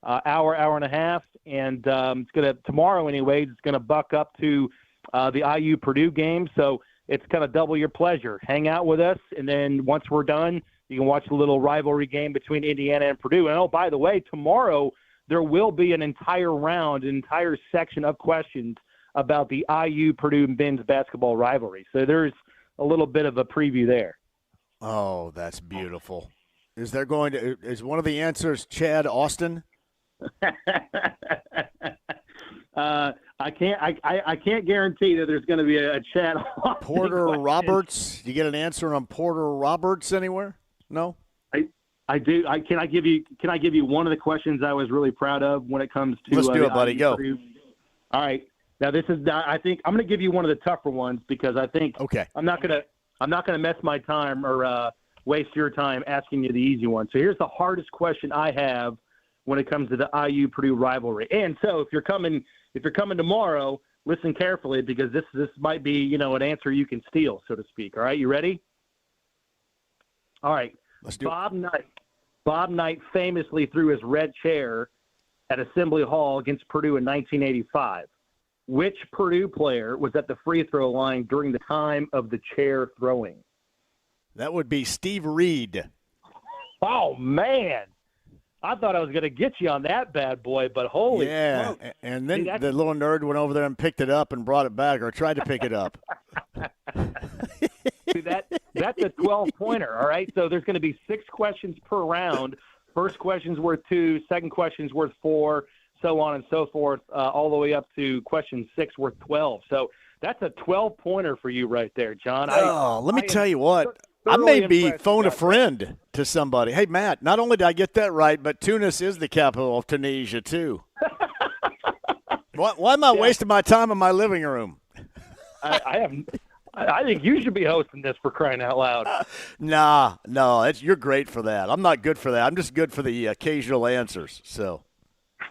hour, hour and a half. And it's going to, tomorrow anyway, it's going to buck up to the IU Purdue game. So it's kind of double your pleasure. Hang out with us. And then once we're done, you can watch a little rivalry game between Indiana and Purdue. And, oh, by the way, tomorrow there will be an entire round, an entire section of questions about the IU Purdue men's basketball rivalry. So there's a little bit of a preview there. Oh, that's beautiful. Is one of the answers Chad Austin? I can't guarantee that there's going to be a Chad Austin Porter question. Roberts? You get an answer on Porter Roberts anywhere? No? I do. Can I give you one of the questions I was really proud of when it comes to? Let's do it, buddy. Go. All right. Now I think I'm going to give you one of the tougher ones because I think I'm not going to mess my time or waste your time asking you the easy one. So here's the hardest question I have when it comes to the IU Purdue rivalry. And so if you're coming tomorrow, listen carefully because this might be an answer you can steal, so to speak. All right, you ready? All right. Let's do it. Bob Knight famously threw his red chair at Assembly Hall against Purdue in 1985. Which Purdue player was at the free throw line during the time of the chair throwing? That would be Steve Reed. Oh, man. I thought I was going to get you on that bad boy, but holy smokes. And then the little nerd went over there and picked it up and brought it back or tried to pick it up. See, that's a 12-pointer, all right? So there's going to be 6 questions per round. First question's worth 2, second question's worth 4, so on and so forth, all the way up to question 6 worth 12. So that's a 12-pointer for you right there, John. Let me tell you what. I may be phone a friend to somebody. Hey, Matt, not only did I get that right, but Tunis is the capital of Tunisia, too. Why am I wasting my time in my living room? I think you should be hosting this, for crying out loud. No, you're great for that. I'm not good for that. I'm just good for the occasional answers. So,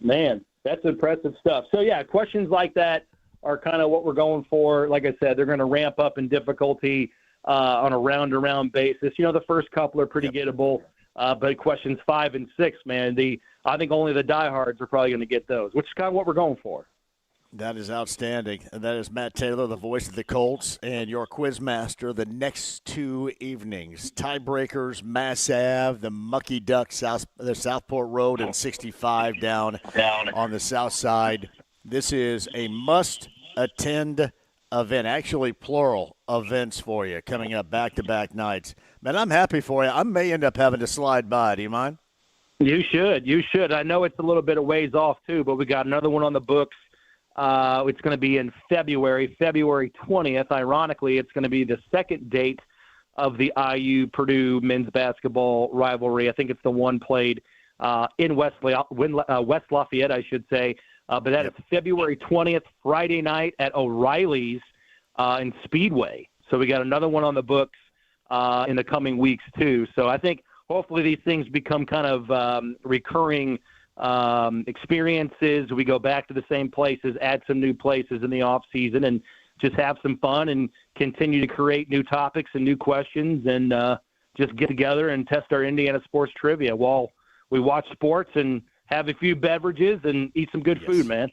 man, that's impressive stuff. So, yeah, questions like that are kind of what we're going for. Like I said, they're going to ramp up in difficulty on a round-to-round basis. The first couple are pretty gettable, but questions 5 and 6, man, I think only the diehards are probably going to get those, which is kind of what we're going for. That is outstanding. And that is Matt Taylor, the voice of the Colts, and your quiz master the next 2 evenings. Tiebreakers, Mass Ave, the Mucky Duck, the Southport Road, and 65 down on the south side. This is a must-attend event, actually plural events for you, coming up back-to-back nights. Man, I'm happy for you. I may end up having to slide by. Do you mind? You should. I know it's a little bit of ways off, too, but we got another one on the books. It's going to be in February 20th. Ironically, it's going to be the second date of the IU-Purdue men's basketball rivalry. I think it's the one played in West Lafayette, I should say. But that is February 20th, Friday night at O'Reilly's in Speedway. So we got another one on the books in the coming weeks, too. So I think hopefully these things become kind of recurring experiences. We go back to the same places, add some new places in the off season, and just have some fun and continue to create new topics and new questions, and just get together and test our Indiana sports trivia while we watch sports and have a few beverages and eat some good food, man.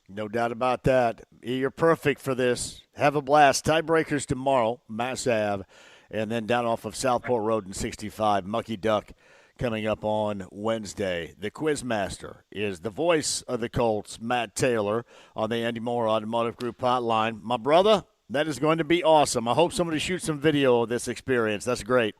No doubt about that. You're perfect for this. Have a blast. Tiebreakers tomorrow, Mass Ave, and then down off of Southport Road in 65, Mucky Duck, coming up on Wednesday. The Quizmaster is the voice of the Colts, Matt Taylor, on the Andy Moore Automotive Group hotline. My brother, that is going to be awesome. I hope somebody shoots some video of this experience. That's great.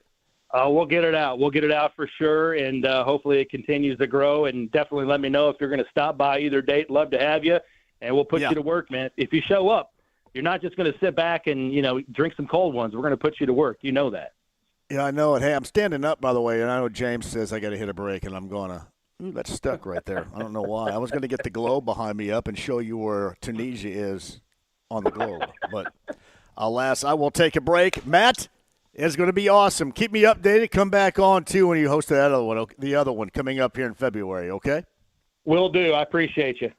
We'll get it out. We'll get it out for sure, and hopefully it continues to grow. And definitely let me know if you're going to stop by either date. Love to have you, and we'll put you to work, man. If you show up, you're not just going to sit back and drink some cold ones. We're going to put you to work. You know that. Yeah, I know it. Hey, I'm standing up, by the way, and I know James says I got to hit a break, and I'm going to. That's stuck right there. I don't know why. I was going to get the globe behind me up and show you where Tunisia is on the globe, but alas, I will take a break. Matt, it's going to be awesome. Keep me updated. Come back on, too, when you host the other one coming up here in February, okay? Will do. I appreciate you.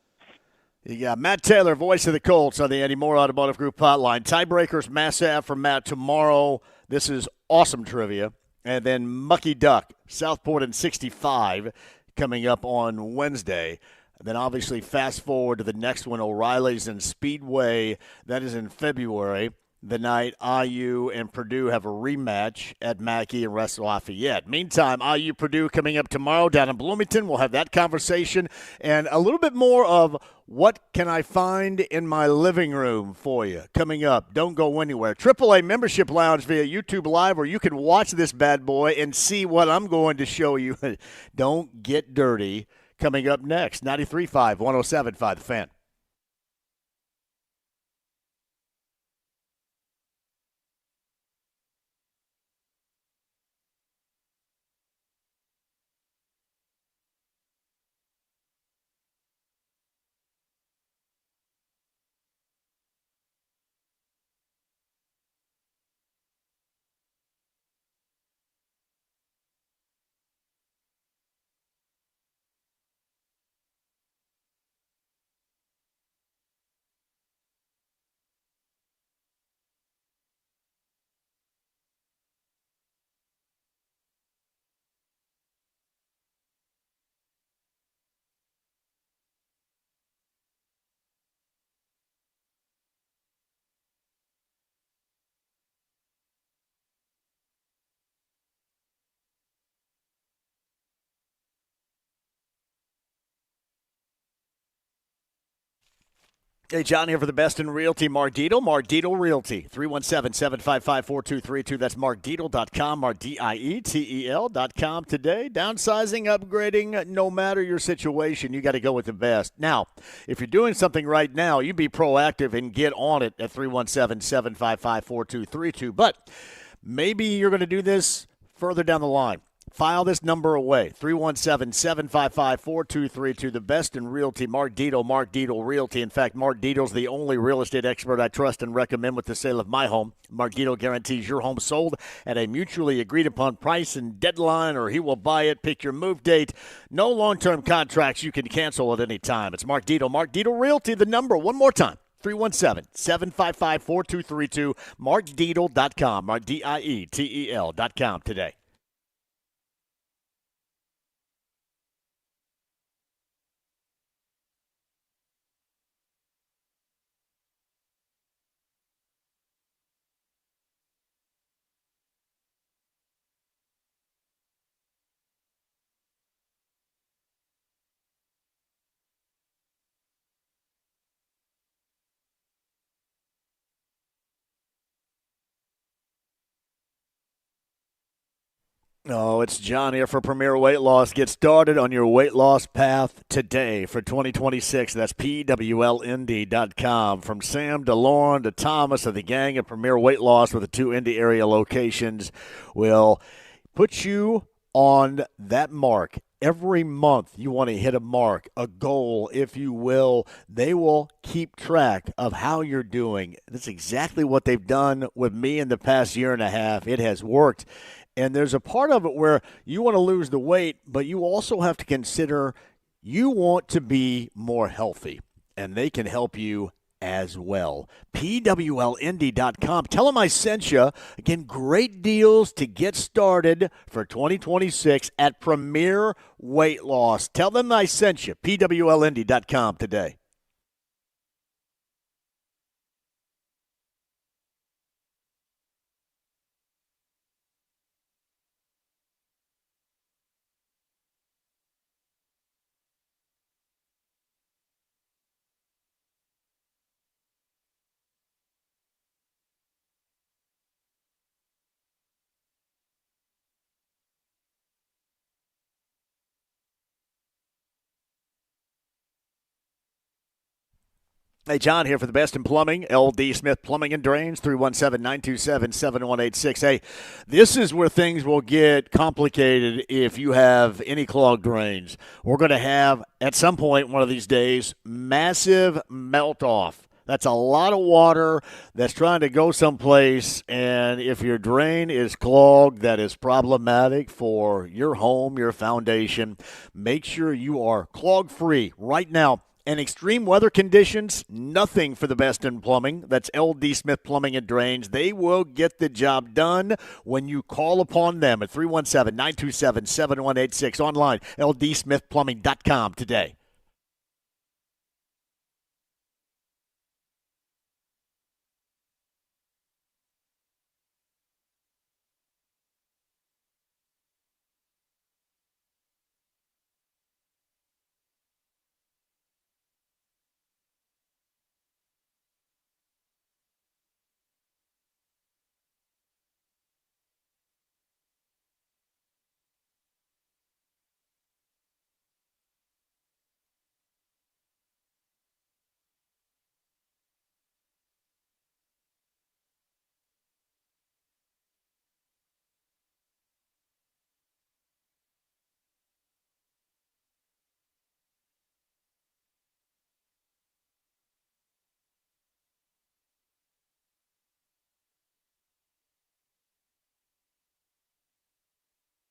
You got Matt Taylor, voice of the Colts, on the Andy Moore Automotive Group hotline. Tiebreakers, Mass Ave for Matt tomorrow. This is awesome trivia. And then Mucky Duck, Southport and 65, coming up on Wednesday. And then obviously fast forward to the next one, O'Reilly's and Speedway. That is in February, the night IU and Purdue have a rematch at Mackey and West Lafayette. Meantime, IU-Purdue coming up tomorrow down in Bloomington. We'll have that conversation and a little bit more of what can I find in my living room for you coming up. Don't go anywhere. AAA Membership Lounge via YouTube Live, where you can watch this bad boy and see what I'm going to show you. Don't get dirty. Coming up next, 93.5, 107.5, The Fan. Hey, John here for the best in realty, Mark Dietel, Mark Dietel Realty, 317-755-4232. That's markdietel.com, markdietel.com. Today, downsizing, upgrading, no matter your situation, you got to go with the best. Now, if you're doing something right now, you be proactive and get on it at 317-755-4232. But maybe you're going to do this further down the line. File this number away, 317-755-4232, the best in realty, Mark Dito Realty. In fact, Mark Dito's the only real estate expert I trust and recommend with the sale of my home. Mark Dito guarantees your home sold at a mutually agreed-upon price and deadline, or he will buy it. Pick your move date. No long-term contracts you can cancel at any time. It's Mark Dito Realty, the number. One more time. 317-755-4232, markdietel.com, MarkDietel.com today. Oh, it's John here for Premier Weight Loss. Get started on your weight loss path today for 2026. That's PWLND.com. From Sam to Lauren to Thomas of the gang at Premier Weight Loss with the 2 Indy area locations will put you on that mark. Every month you want to hit a mark, a goal, if you will. They will keep track of how you're doing. That's exactly what they've done with me in the past year and a half. It has worked. And there's a part of it where you want to lose the weight, but you also have to consider you want to be more healthy, and they can help you as well. PWLND.com. Tell them I sent you. Again, great deals to get started for 2026 at Premier Weight Loss. Tell them I sent you. PWLND.com today. Hey, John here for the best in plumbing. LD Smith Plumbing and Drains, 317-927-7186. Hey, this is where things will get complicated if you have any clogged drains. We're going to have, at some point one of these days, massive melt-off. That's a lot of water that's trying to go someplace, and if your drain is clogged, that is problematic for your home, your foundation. Make sure you are clog-free right now. And extreme weather conditions, nothing for the best in plumbing. That's LD Smith Plumbing and Drains. They will get the job done when you call upon them at 317-927-7186. Online, ldsmithplumbing.com today.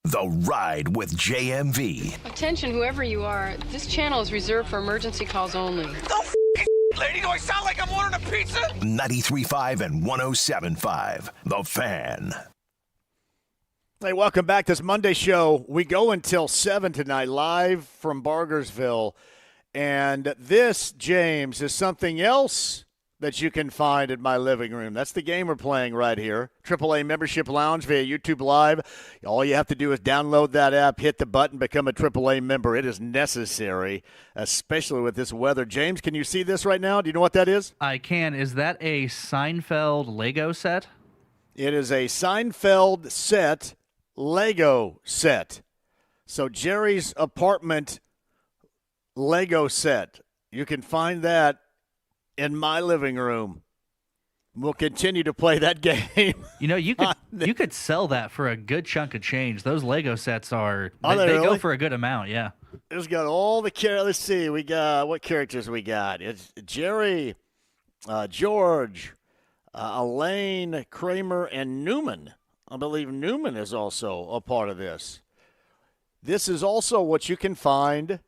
The Ride with JMV. Attention, whoever you are, this channel is reserved for emergency calls only. Lady, do I sound like I'm ordering a pizza? 93.5 and 107.5. The Fan. Hey, welcome back. This Monday show, we go until 7 tonight, live from Bargersville. And this, James, is something else that you can find in my living room. That's the game we're playing right here. AAA Membership Lounge via YouTube Live. All you have to do is download that app, hit the button, become a AAA member. It is necessary, especially with this weather. James, can you see this right now? Do you know what that is? I can. Is that a Seinfeld Lego set? It is a Seinfeld set, Lego set. So Jerry's apartment Lego set. You can find that in my living room. We'll continue to play that game. You know, you could sell that for a good chunk of change. Those Lego sets they really? go for a good amount, yeah. It's got all the characters. Let's see. We got what characters we got? It's Jerry, George, Elaine, Kramer, and Newman. I believe Newman is also a part of this. This is also what you can find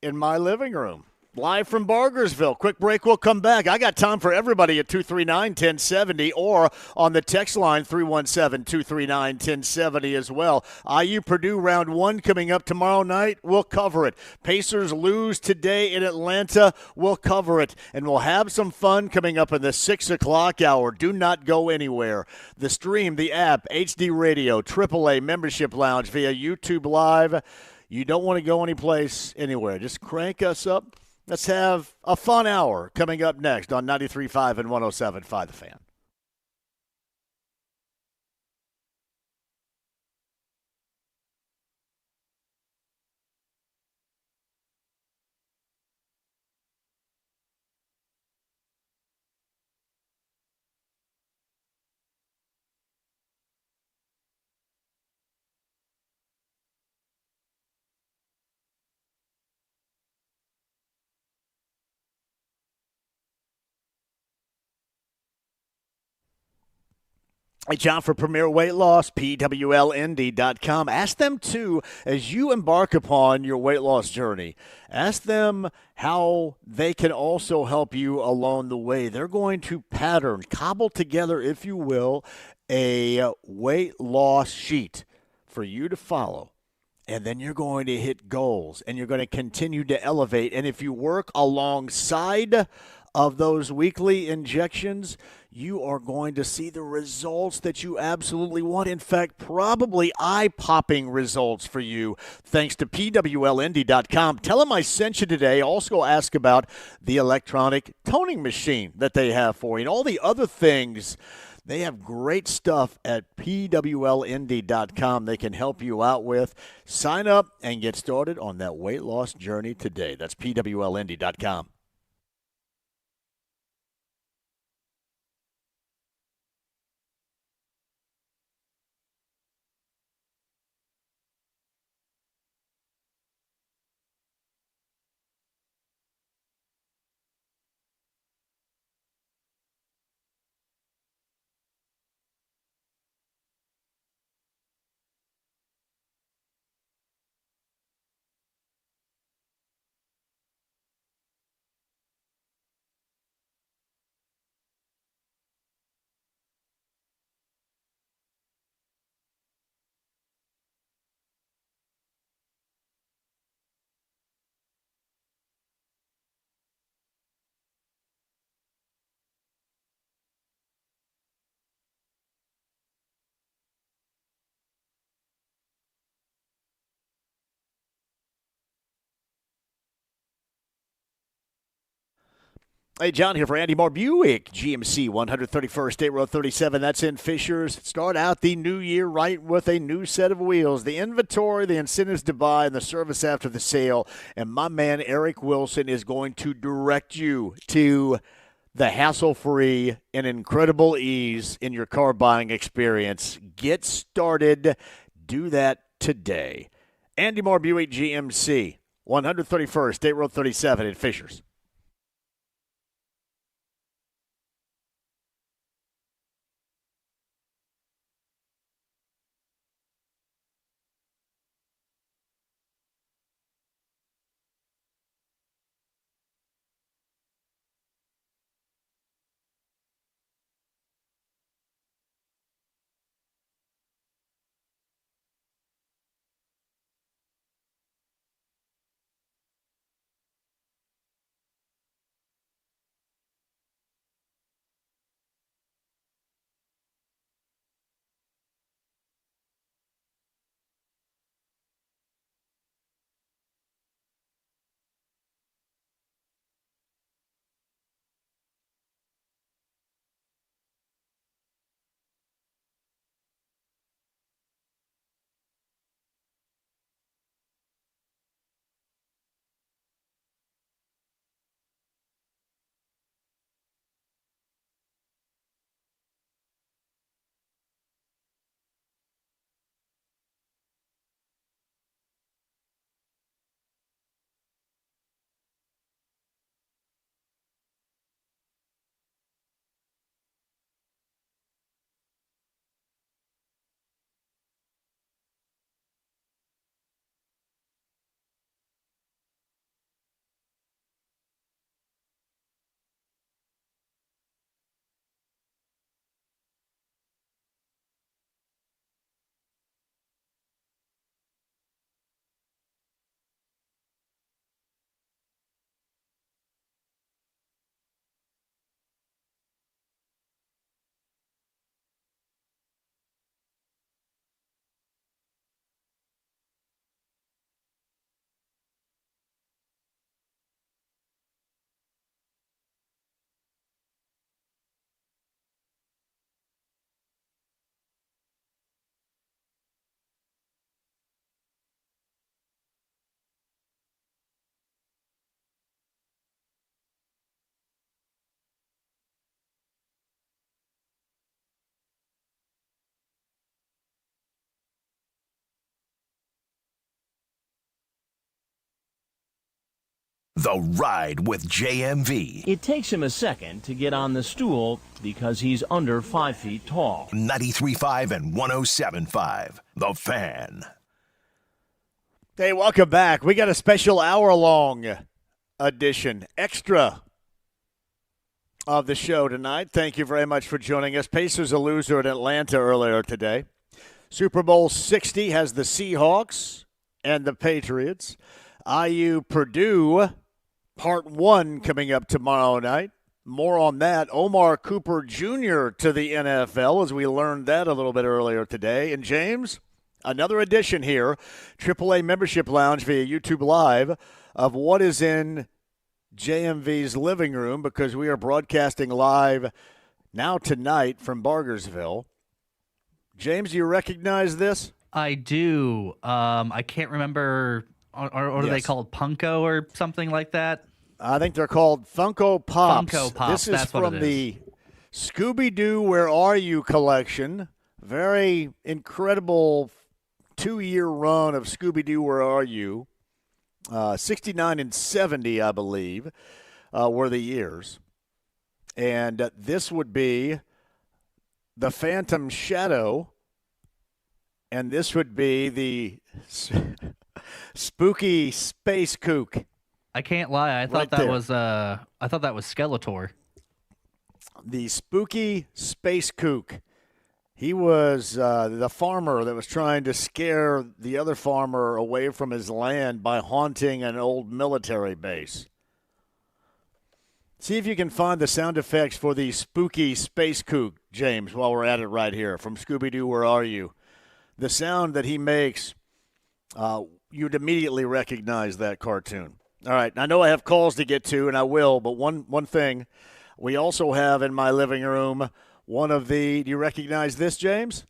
in my living room. Live from Bargersville. Quick break, we'll come back. I got time for everybody at 239-1070 or on the text line 317-239-1070 as well. IU Purdue round 1 coming up tomorrow night. We'll cover it. Pacers lose today in Atlanta. We'll cover it. And we'll have some fun coming up in the 6 o'clock hour. Do not go anywhere. The stream, the app, HD Radio, AAA Membership Lounge via YouTube Live. You don't want to go anyplace, anywhere. Just crank us up. Let's have a fun hour coming up next on 93.5 and 107.5 The Fan. Hey, John, for Premier Weight Loss, PWLND.com. Ask them, too, as you embark upon your weight loss journey, ask them how they can also help you along the way. They're going to cobble together, if you will, a weight loss sheet for you to follow. And then you're going to hit goals, and you're going to continue to elevate. And if you work alongside of those weekly injections, you are going to see the results that you absolutely want. In fact, probably eye-popping results for you, thanks to PWLND.com. Tell them I sent you today. Also ask about the electronic toning machine that they have for you and all the other things. They have great stuff at PWLND.com they can help you out with. Sign up and get started on that weight loss journey today. That's PWLND.com. Hey, John here for Andy Moore Buick GMC, 131st State Road 37. That's in Fishers. Start out the new year right with a new set of wheels. The inventory, the incentives to buy, and the service after the sale. And my man Eric Wilson is going to direct you to the hassle-free and incredible ease in your car buying experience. Get started. Do that today. Andy Moore Buick GMC, 131st State Road 37 in Fishers. The Ride with JMV. It takes him a second to get on the stool because he's under 5 feet tall. 93.5 and 107.5. The Fan. Hey, welcome back. We got a special hour-long edition, extra of the show tonight. Thank you very much for joining us. Pacers a loser in Atlanta earlier today. Super Bowl 60 has the Seahawks and the Patriots. IU Purdue, part 1 coming up tomorrow night. More on that. Omar Cooper Jr. to the NFL, as we learned that a little bit earlier today. And James, another edition here, AAA Membership Lounge via YouTube Live, of what is in JMV's living room, because we are broadcasting live now tonight from Bargersville. James, do you recognize this? I do. I can't remember. Or are they called Punko or something like that? I think they're called Funko Pops. Funko Pops. This is that's from what it the Scooby-Doo Where Are You collection. Very incredible 2-year run of Scooby-Doo Where Are You. 69 and 70, I believe, were the years. And this would be the Phantom Shadow. And this would be the Spooky Space Kook. I can't lie. I thought that was Skeletor. The Spooky Space Kook. He was the farmer that was trying to scare the other farmer away from his land by haunting an old military base. See if you can find the sound effects for the Spooky Space Kook, James, while we're at it right here from Scooby-Doo, Where Are You? The sound that he makes, you'd immediately recognize that cartoon. All right, I know I have calls to get to, and I will, but one thing, we also have in my living room one of the – do you recognize this, James?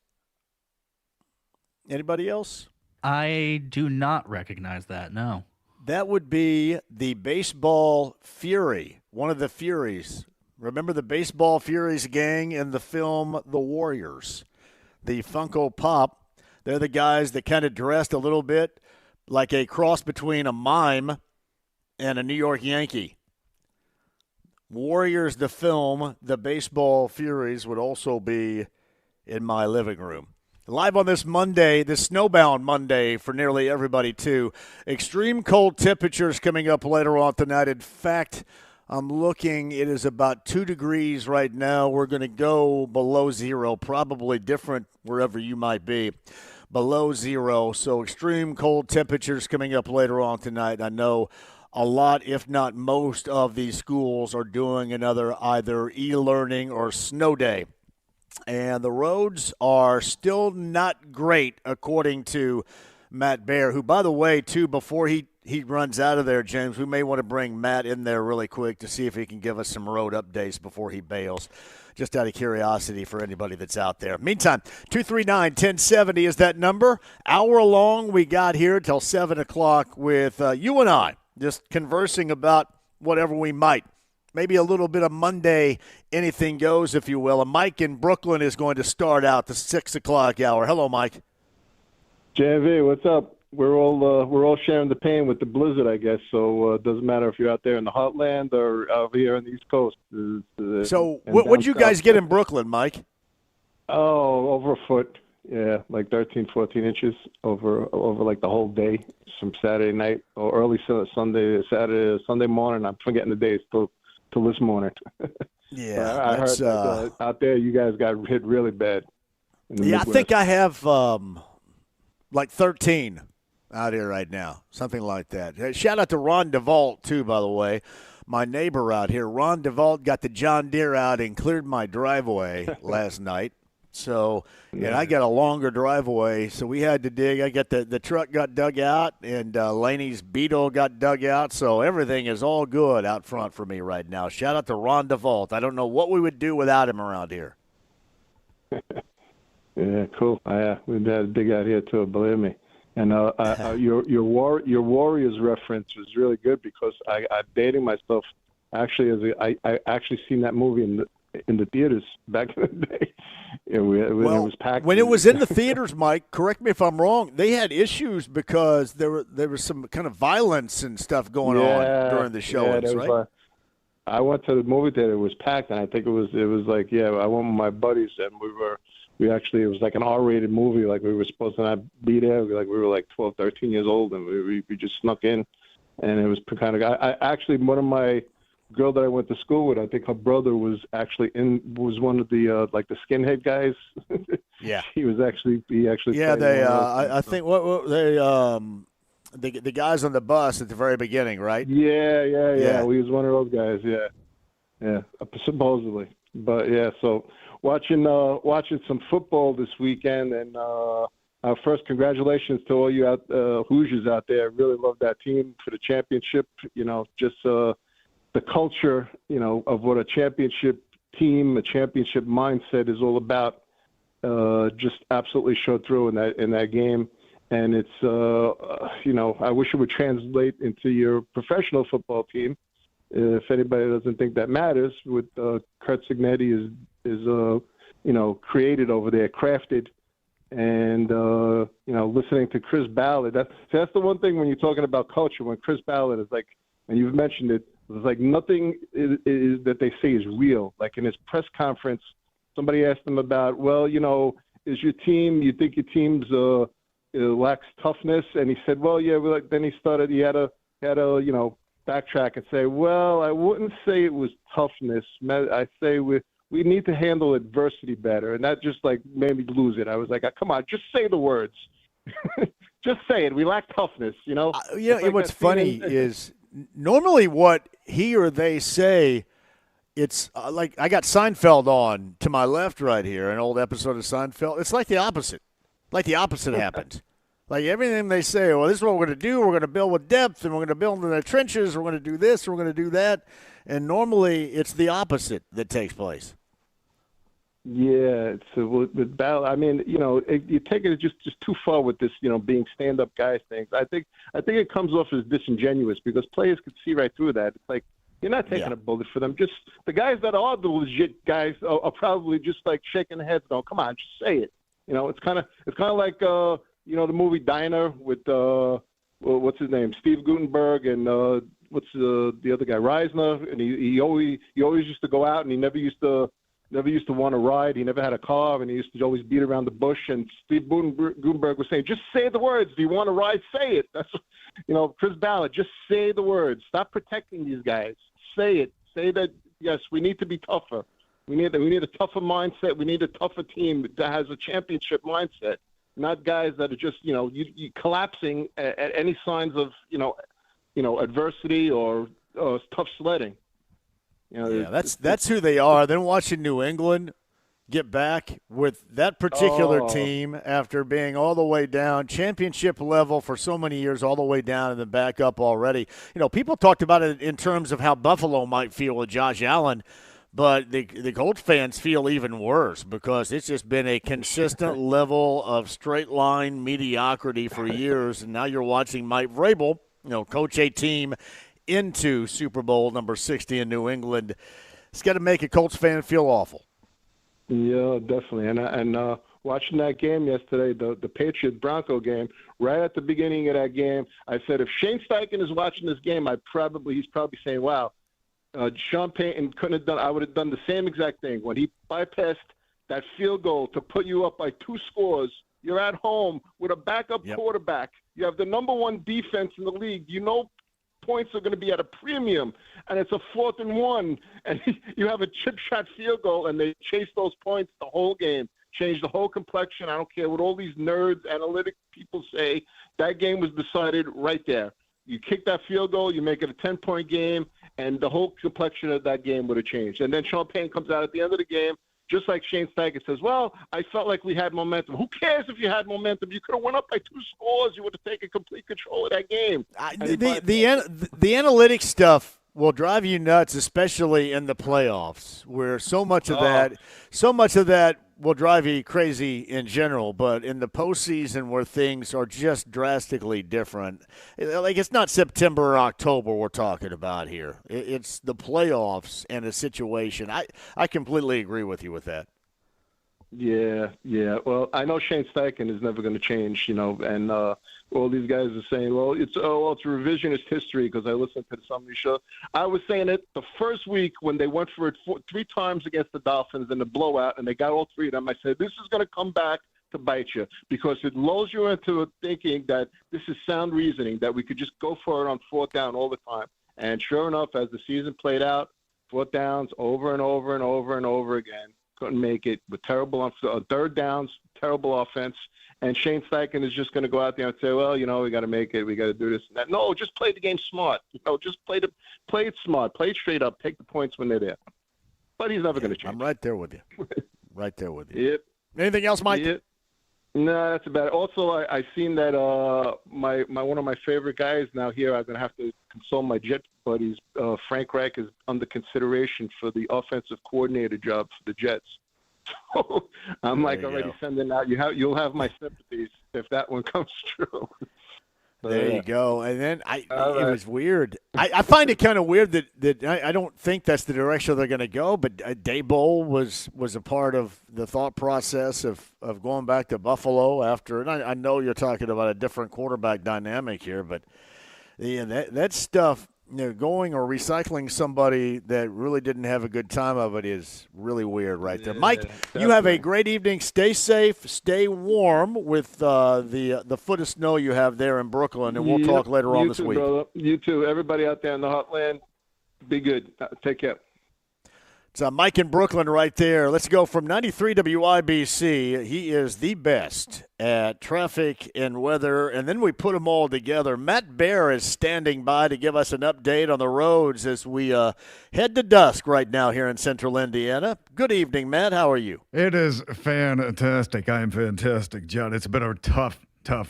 Anybody else? I do not recognize that, no. That would be the Baseball Fury, one of the Furies. Remember the Baseball Furies gang in the film The Warriors? The Funko Pop. They're the guys that kind of dressed a little bit like a cross between a mime and a New York Yankee. Warriors, the film, the Baseball Furies would also be in my living room. Live on this Monday, this snowbound Monday for nearly everybody, too. Extreme cold temperatures coming up later on tonight. In fact, I'm looking, it is about 2 degrees right now. We're going to go below zero, probably different wherever you might be. Below zero, so extreme cold temperatures coming up later on tonight. I know a lot, if not most, of these schools are doing another either e-learning or snow day. And the roads are still not great, according to Matt Baer, who, by the way, too, before he runs out of there, James, we may want to bring Matt in there really quick to see if he can give us some road updates before he bails, just out of curiosity for anybody that's out there. Meantime, 239-1070 is that number. Hour long we got here till 7 o'clock with you and I, just conversing about whatever we might. Maybe a little bit of Monday anything goes, if you will. And Mike in Brooklyn is going to start out the 6 o'clock hour. Hello, Mike. JMV, what's up? We're all sharing the pain with the blizzard, I guess. So it doesn't matter if you're out there in the heartland or out here on the East Coast. So what'd you guys get in Brooklyn, Mike? Oh, over a foot. Yeah, like 13, 14 inches over like the whole day from Saturday night or early Sunday morning. I'm forgetting the days till this morning. Yeah, I heard out there you guys got hit really bad. Yeah, Midwest. I think I have like 13 out here right now, something like that. Shout out to Ron DeVault, too, by the way, my neighbor out here. Ron DeVault got the John Deere out and cleared my driveway last night. So, and I got a longer driveway, so we had to dig. I got the truck got dug out, and Laney's Beetle got dug out, so everything is all good out front for me right now. Shout out to Ron DeVault. I don't know what we would do without him around here. Yeah, cool. We've had a big out here too, believe me. And your Warriors reference was really good because I'm dating myself. Actually, I actually seen that movie in the theaters back in the day. When it was packed. When it was in the theaters, Mike, correct me if I'm wrong, they had issues because there was some kind of violence and stuff going on during the showings, right? I went to the movie theater. It was packed, and I think it was like, I went with my buddies, and it was like an R-rated movie. Like, we were supposed to not be there. We were like 12, 13 years old, and we just snuck in, and it was kind of. I actually, one of my girl that I went to school with, I think her brother was one of the like the skinhead guys. Yeah, he actually. Yeah, I think the guys on the bus at the very beginning, right? Yeah. He was one of those guys. Yeah, supposedly. But yeah, so watching some football this weekend, and first, congratulations to all you Hoosiers out there. I really love that team for the championship. Just the culture, of what a championship team, a championship mindset is all about, just absolutely showed through in that game. And it's, I wish it would translate into your professional football team. If anybody doesn't think that matters, with Kurt Signetti is created over there, crafted, and listening to Chris Ballard. That's the one thing when you're talking about culture. When Chris Ballard is like, and you've mentioned it, it's like nothing is that they say is real. Like in his press conference, somebody asked him about, is your team? You think your team's lacks toughness? And he said, well, yeah. Then he had to backtrack and say, well, I wouldn't say it was toughness. I say we need to handle adversity better. And that just like made me lose it. I was like, come on, just say the words. Just say it. We lack toughness, What's funny is normally what he or they say, it's like I got Seinfeld on to my left right here, an old episode of Seinfeld. It's like the opposite. Like the opposite happens. Like everything they say, well, this is what we're going to do. We're going to build with depth, and we're going to build in the trenches. We're going to do this. We're going to do that. And normally it's the opposite that takes place. Yeah, it's with battle. I mean, you take it just too far with this, being stand-up guys things. I think it comes off as disingenuous because players could see right through that. It's like you're not taking a bullet for them. Just the guys that are the legit guys are probably just like shaking their heads, going, "Come on, just say it." It's kind of like the movie Diner with what's his name, Steve Guttenberg, and what's the other guy, Reisner, and he always used to go out, and he never used to want to ride. He never had a car, and he used to always beat around the bush. And Steve Guttenberg was saying, just say the words. Do you want to ride? Say it. That's, Chris Ballard, just say the words. Stop protecting these guys. Say it. Say that, yes, we need to be tougher. We need a tougher mindset. We need a tougher team that has a championship mindset, not guys that are just, you collapsing at any signs of, adversity or tough sledding. That's who they are. Then watching New England get back with that particular team after being all the way down, championship level for so many years, all the way down and then back up already. People talked about it in terms of how Buffalo might feel with Josh Allen, but the Colts fans feel even worse because it's just been a consistent level of straight-line mediocrity for years, and now you're watching Mike Vrabel, coach a team into Super Bowl number 60 in New England. It's got to make a Colts fan feel awful. Yeah, definitely. And watching that game yesterday, the Patriot-Bronco game, right at the beginning of that game, I said, if Shane Steichen is watching this game, he's probably saying, wow, Sean Payton couldn't have done – I would have done the same exact thing. When he bypassed that field goal to put you up by 2 scores, you're at home with a backup quarterback. You have the number 1 defense in the league. Points are going to be at a premium, and it's a 4th and 1, and you have a chip shot field goal, and they chase those points the whole game, change the whole complexion. I don't care what all these nerds, analytic people say. That game was decided right there. You kick that field goal, you make it a 10-point game, and the whole complexion of that game would have changed. And then Sean Payton comes out at the end of the game, just like Shane Steichen says, well, I felt like we had momentum. Who cares if you had momentum? You could have went up by 2 scores. You would have taken complete control of that game. The analytics stuff will drive you nuts, especially in the playoffs, where so much of that will drive you crazy in general, but in the postseason where things are just drastically different, like it's not September or October we're talking about here. It's the playoffs and a situation. I completely agree with you with that. Yeah. Well, I know Shane Steichen is never going to change, and all these guys are saying, well, it's revisionist history because I listened to some of these shows. I was saying it the first week when they went for it 3 times against the Dolphins in the blowout, and they got all 3 of them. I said, this is going to come back to bite you because it lulls you into thinking that this is sound reasoning, that we could just go for it on 4th down all the time. And sure enough, as the season played out, 4th downs over and over and over and over again. Couldn't make it with terrible on 3rd downs, terrible offense. And Shane Steichen is just going to go out there and say, well, we got to make it. We got to do this and that. No, just play the game smart. Just play it smart. Play it straight up. Take the points when they're there. But he's never going to change. I'm right there with you. Right there with you. Yep. Anything else, Mike? Yep. No, that's about it. Also, I seen that my one of my favorite guys now here, I'm going to have to console my Jet buddies. Frank Reich is under consideration for the offensive coordinator job for the Jets. So I'm already sending out. You'll have my sympathies if that one comes true. There you go. And then it was weird. I find it kind of weird that I don't think that's the direction they're going to go, but Daboll was a part of the thought process of going back to Buffalo after. And I know you're talking about a different quarterback dynamic here, but that stuff, going or recycling somebody that really didn't have a good time of it is really weird right there. Mike, definitely. You have a great evening. Stay safe. Stay warm with the foot of snow you have there in Brooklyn, and we'll talk later on this week. Brother. You too. Everybody out there in the Heartland, be good. Take care. It's Mike in Brooklyn right there. Let's go from 93 WIBC. He is the best at traffic and weather, and then we put them all together. Matt Bear is standing by to give us an update on the roads as we head to dusk right now here in central Indiana. Good evening, Matt. How are you? It is fantastic. I am fantastic, John. It's been a tough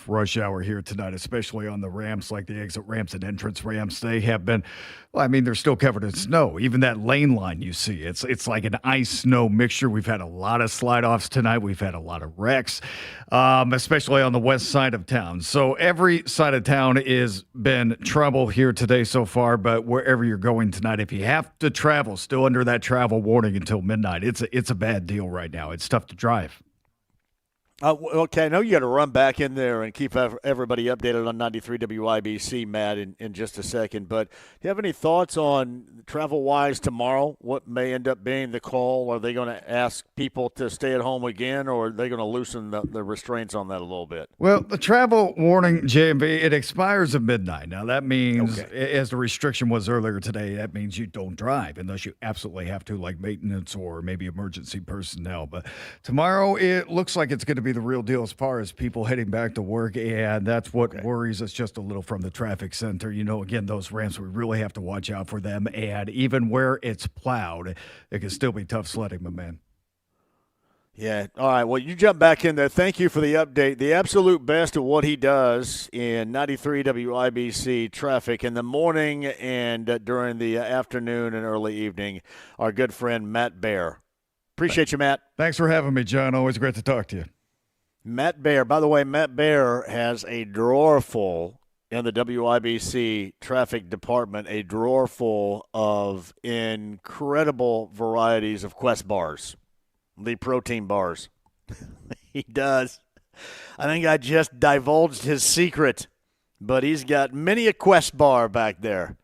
rush hour here tonight, especially on the ramps, like the exit ramps and entrance ramps. They have been, they're still covered in snow. Even that lane line you see, it's like an ice-snow mixture. We've had a lot of slide-offs tonight. We've had a lot of wrecks, especially on the west side of town. So every side of town has been trouble here today so far, but wherever you're going tonight, if you have to travel, still under that travel warning until midnight, it's a bad deal right now. It's tough to drive. Okay, I know you got to run back in there and keep everybody updated on 93 WIBC, Matt, in just a second. But do you have any thoughts on travel-wise tomorrow? What may end up being the call? Are they going to ask people to stay at home again, or are they going to loosen the restraints on that a little bit? Well, the travel warning, JMV, it expires at midnight. Now, that means, as the restriction was earlier today, that means you don't drive unless you absolutely have to, like maintenance or maybe emergency personnel. But tomorrow, it looks like it's going to be the real deal as far as people heading back to work, and that's what worries us just a little from the traffic center. Again, those ramps, we really have to watch out for them, and even where it's plowed, it can still be tough sledding, my man. Yeah. All right. Well, you jump back in there. Thank you for the update. The absolute best of what he does in 93 WIBC traffic in the morning and during the afternoon and early evening, our good friend Matt Bear. Appreciate you, Matt. Thanks for having me, John. Always great to talk to you. Matt Bear. By the way, Matt Bear has a drawer full in the WIBC traffic department, a drawer full of incredible varieties of Quest bars, the protein bars. He does. I think I just divulged his secret, but he's got many a Quest bar back there.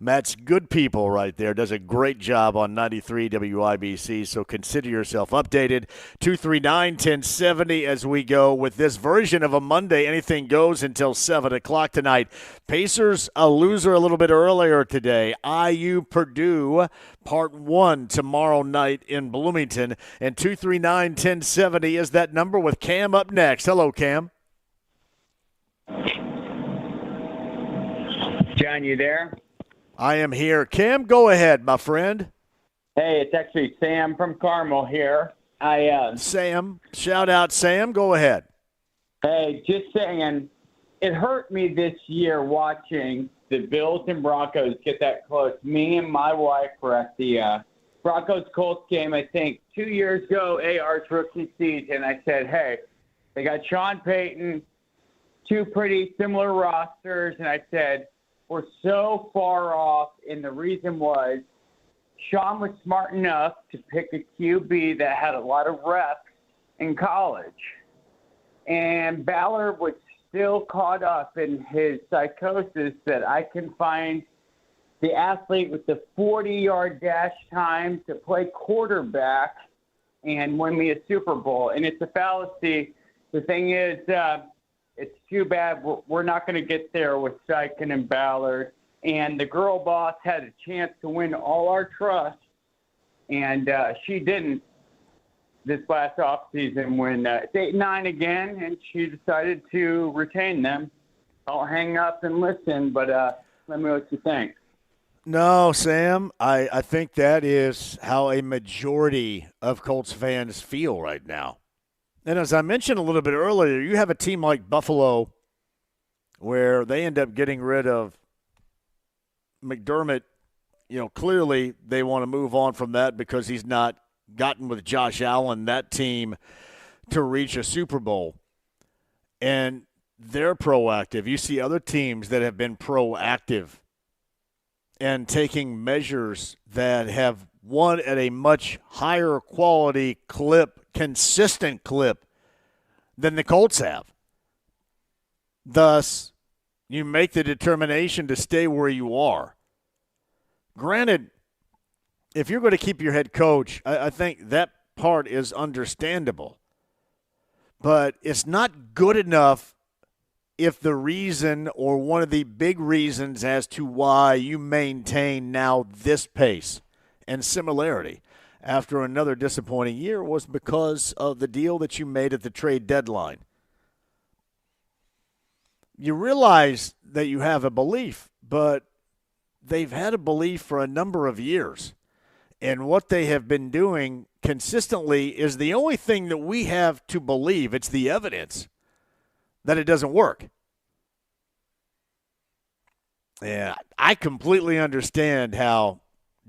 Matt's good people right there. Does a great job on 93 WIBC, so consider yourself updated. 239-1070 as we go with this version of a Monday. Anything goes until 7 o'clock tonight. Pacers, a loser a little bit earlier today. IU Purdue, part 1 tomorrow night in Bloomington. And 239-1070 is that number with Cam up next. Hello, Cam. John, you there? I am here. Cam, go ahead, my friend. Hey, it's actually Sam from Carmel here. Sam, shout out Sam. Go ahead. Hey, just saying, it hurt me this year watching the Bills and Broncos get that close. Me and my wife were at the Broncos-Colts game, I think, 2 years ago, AR's rookie season. I said, hey, they got Sean Payton, two pretty similar rosters, and I said, we're so far off, and the reason was Sean was smart enough to pick a QB that had a lot of reps in college. And Ballard was still caught up in his psychosis that I can find the athlete with the 40-yard dash time to play quarterback and win me a Super Bowl. And it's a fallacy. The thing is, it's too bad we're not going to get there with Steichen and Ballard. And the girl boss had a chance to win all our trust, and she didn't this last offseason when it's 8-9 again, and she decided to retain them. I'll hang up and listen, but let me know what you think. No, Sam, I think that is how a majority of Colts fans feel right now. And as I mentioned a little bit earlier, you have a team like Buffalo where they end up getting rid of McDermott. Clearly they want to move on from that because he's not gotten with Josh Allen, that team, to reach a Super Bowl. And they're proactive. You see other teams that have been proactive and taking measures that have won at a much higher quality clip, consistent clip, than the Colts have. Thus, you make the determination to stay where you are. Granted, if you're going to keep your head coach, I think that part is understandable. But it's not good enough if the reason or one of the big reasons as to why you maintain now this pace and similarity after another disappointing year was because of the deal that you made at the trade deadline. You realize that you have a belief, but they've had a belief for a number of years. And what they have been doing consistently is the only thing that we have to believe. It's the evidence that it doesn't work. Yeah, I completely understand how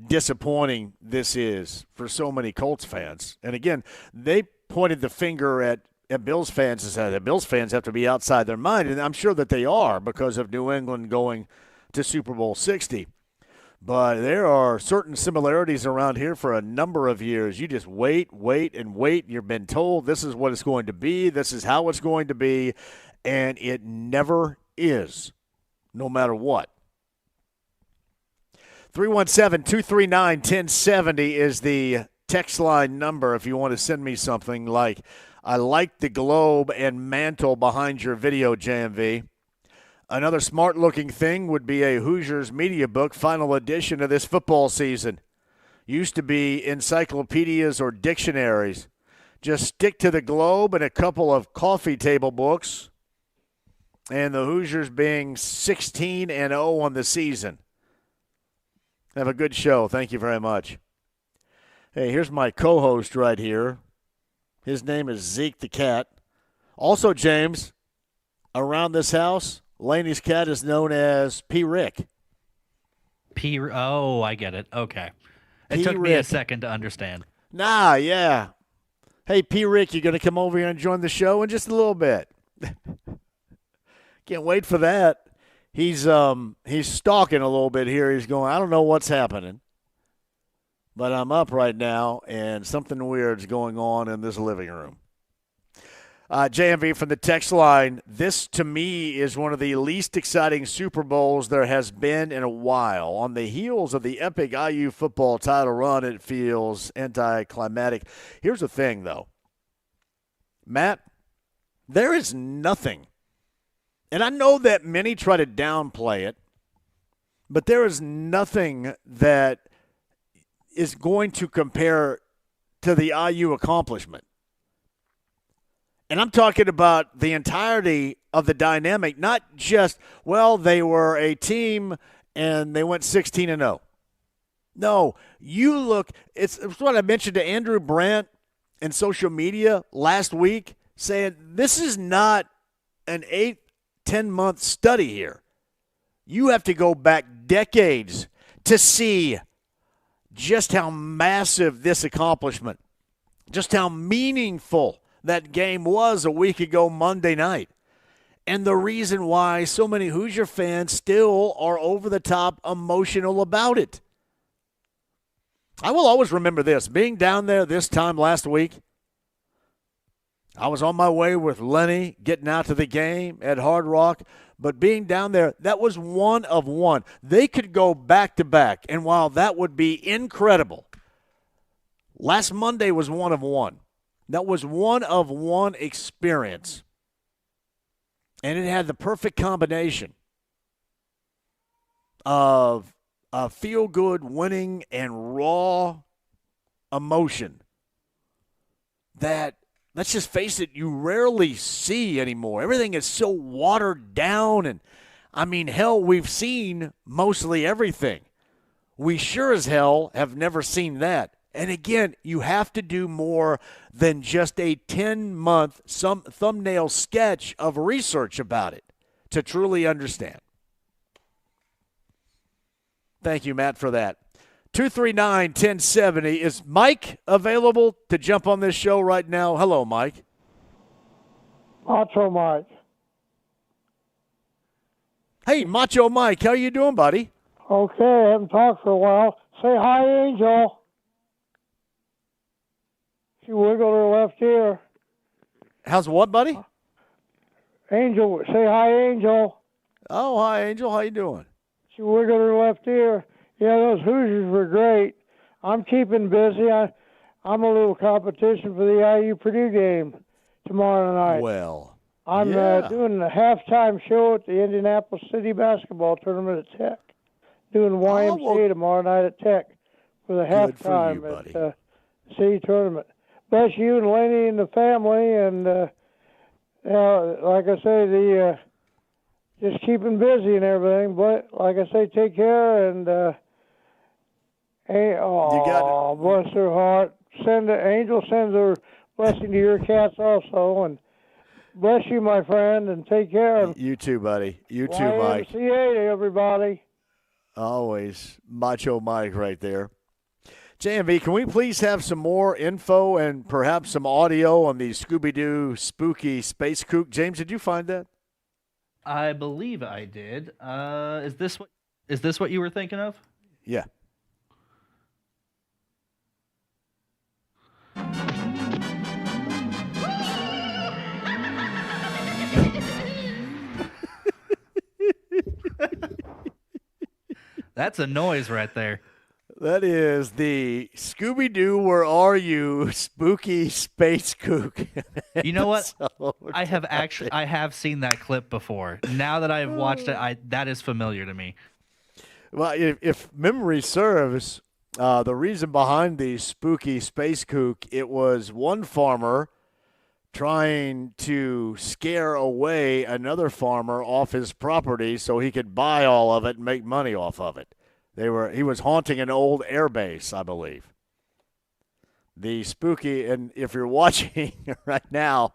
disappointing this is for so many Colts fans. And again, they pointed the finger at Bills fans and said that Bills fans have to be outside their mind. And I'm sure that they are because of New England going to Super Bowl 60. But there are certain similarities around here for a number of years. You just wait, and wait. You've been told this is what it's going to be. This is how it's going to be. And it never is, no matter what. 317-239-1070 is the text line number if you want to send me something like, I like the globe and mantle behind your video, JMV. Another smart-looking thing would be a Hoosiers media book, final edition of this football season. Used to be encyclopedias or dictionaries. Just stick to the globe and a couple of coffee table books, and the Hoosiers being 16-0 on the season. Have a good show. Thank you very much. Hey, here's my co-host right here. His name is Zeke the Cat. Also, James, around this house, Laney's cat is known as P. Rick. Oh, I get it. Okay. It took me a second to understand. Nah, yeah. Hey, P. Rick, you going to come over here and join the show in just a little bit? Can't wait for that. He's stalking a little bit here. He's going, I don't know what's happening, but I'm up right now, and something weird's going on in this living room. JMV from the text line, this to me is one of the least exciting Super Bowls there has been in a while. On the heels of the epic IU football title run, it feels anticlimactic. Here's the thing, though. Matt, there is nothing, and I know that many try to downplay it, but there is nothing that is going to compare to the IU accomplishment. And I'm talking about the entirety of the dynamic, not just, well, they were a team and they went 16-0. No, you look, it's what I mentioned to Andrew Brandt in social media last week, saying this is not an 8-10 month study here. You have to go back decades to see just how massive this accomplishment, just how meaningful that game was a week ago Monday night. And the reason why so many Hoosier fans still are over the top emotional about it. I will always remember this. Being down there this time last week, I was on my way with Lenny getting out to the game at Hard Rock. But being down there, that was one of one. They could go back-to-back. And while that would be incredible, last Monday was one of one. That was one of one experience. And it had the perfect combination of feel-good winning and raw emotion that, let's just face it, you rarely see anymore. Everything is so watered down. And, I mean, hell, we've seen mostly everything. We sure as hell have never seen that. And again, you have to do more than just a 10-month some thumbnail sketch of research about it to truly understand. Thank you, Matt, for that. 239-1070. Is Mike available to jump on this show right now? Hello, Mike. Macho Mike. Hey, Macho Mike, how you doing, buddy? Okay, I haven't talked for a while. Say hi, Angel. She wiggled her left ear. How's what, buddy? Angel, say hi, Angel. Oh, hi, Angel. How you doing? She wiggled her left ear. Yeah, those Hoosiers were great. I'm keeping busy. I'm a little competition for the IU Purdue game tomorrow night. Well, I'm doing a halftime show at the Indianapolis City basketball tournament at Tech. Doing YMCA tomorrow night at Tech for the halftime at the city tournament. Bless you and Lenny and the family, and like I say, just keeping busy and everything. But like I say, take care and bless her heart. Angel sends her blessing to your cats also, and bless you, my friend, and take care. You too, buddy. You too, Mike. YMCA to everybody. Always Macho Mike right there. JMV, can we please have some more info and perhaps some audio on the Scooby-Doo spooky space kook? James, did you find that? I believe I did. Is this what you were thinking of? Yeah. That's a noise right there. That is the Scooby-Doo, Where Are You? Spooky Space Kook. You know what? I have seen that clip before. Now that I've watched it, that is familiar to me. Well, if memory serves, the reason behind the Spooky Space Kook, it was one farmer trying to scare away another farmer off his property so he could buy all of it and make money off of it. He was haunting an old air base, I believe. The spooky, and if you're watching right now,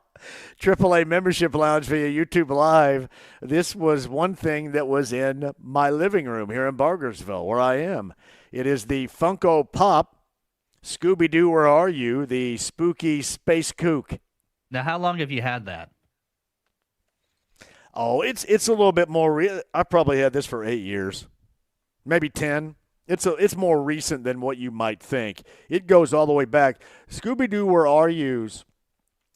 AAA Membership Lounge via YouTube Live, this was one thing that was in my living room here in Bargersville, where I am. It is the Funko Pop Scooby-Doo, Where Are You? The Spooky Space Kook. Now, how long have you had that? Oh, it's a little bit more. I probably had this for 8 years. Maybe 10. It's more recent than what you might think. It goes all the way back. Scooby-Doo, Where Are You's,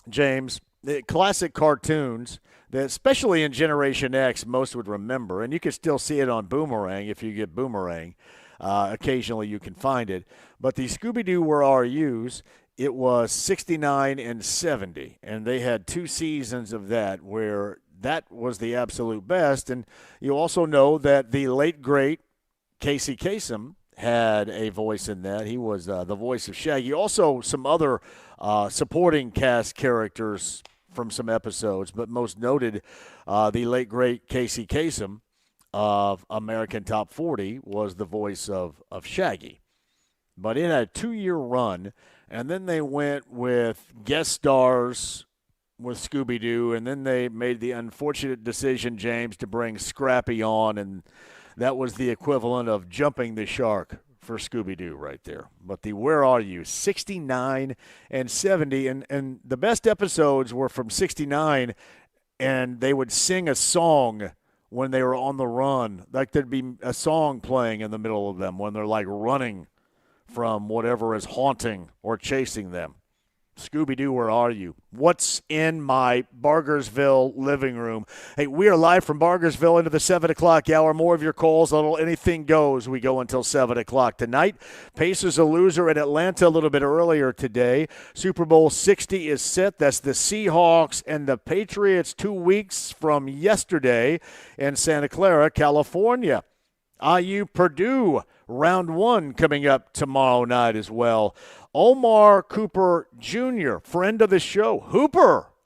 James, the classic cartoons that, especially in Generation X, most would remember. And you can still see it on Boomerang if you get Boomerang. Occasionally you can find it. But the Scooby-Doo, Where Are You's, it was 69 and 70. And they had 2 seasons of that where that was the absolute best. And you also know that the late, great Casey Kasem had a voice in that. He was the voice of Shaggy. Also, some other supporting cast characters from some episodes, but most noted, the late, great Casey Kasem of American Top 40 was the voice of Shaggy. But it had a 2-year run, and then they went with guest stars with Scooby-Doo, and then they made the unfortunate decision, James, to bring Scrappy on, and that was the equivalent of jumping the shark for Scooby-Doo right there. But the Where Are You, 69 and 70. And the best episodes were from 69, and they would sing a song when they were on the run. Like there'd be a song playing in the middle of them when they're like running from whatever is haunting or chasing them. Scooby-Doo, where are you? What's in my Bargersville living room? Hey, we are live from Bargersville into the 7 o'clock hour. More of your calls. Anything goes. We go until 7 o'clock tonight. Pacers a loser in Atlanta a little bit earlier today. Super Bowl 60 is set. That's the Seahawks and the Patriots 2 weeks from yesterday in Santa Clara, California. IU Purdue, round 1 coming up tomorrow night as well. Omar Cooper Jr., friend of the show,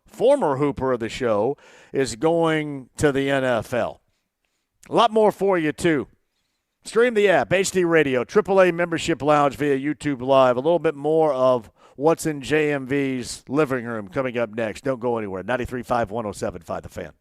former Hooper of the show, is going to the NFL. A lot more for you, too. Stream the app, HD Radio, AAA Membership Lounge via YouTube Live. A little bit more of what's in JMV's living room coming up next. Don't go anywhere. 93.5, 107.5 The Fan.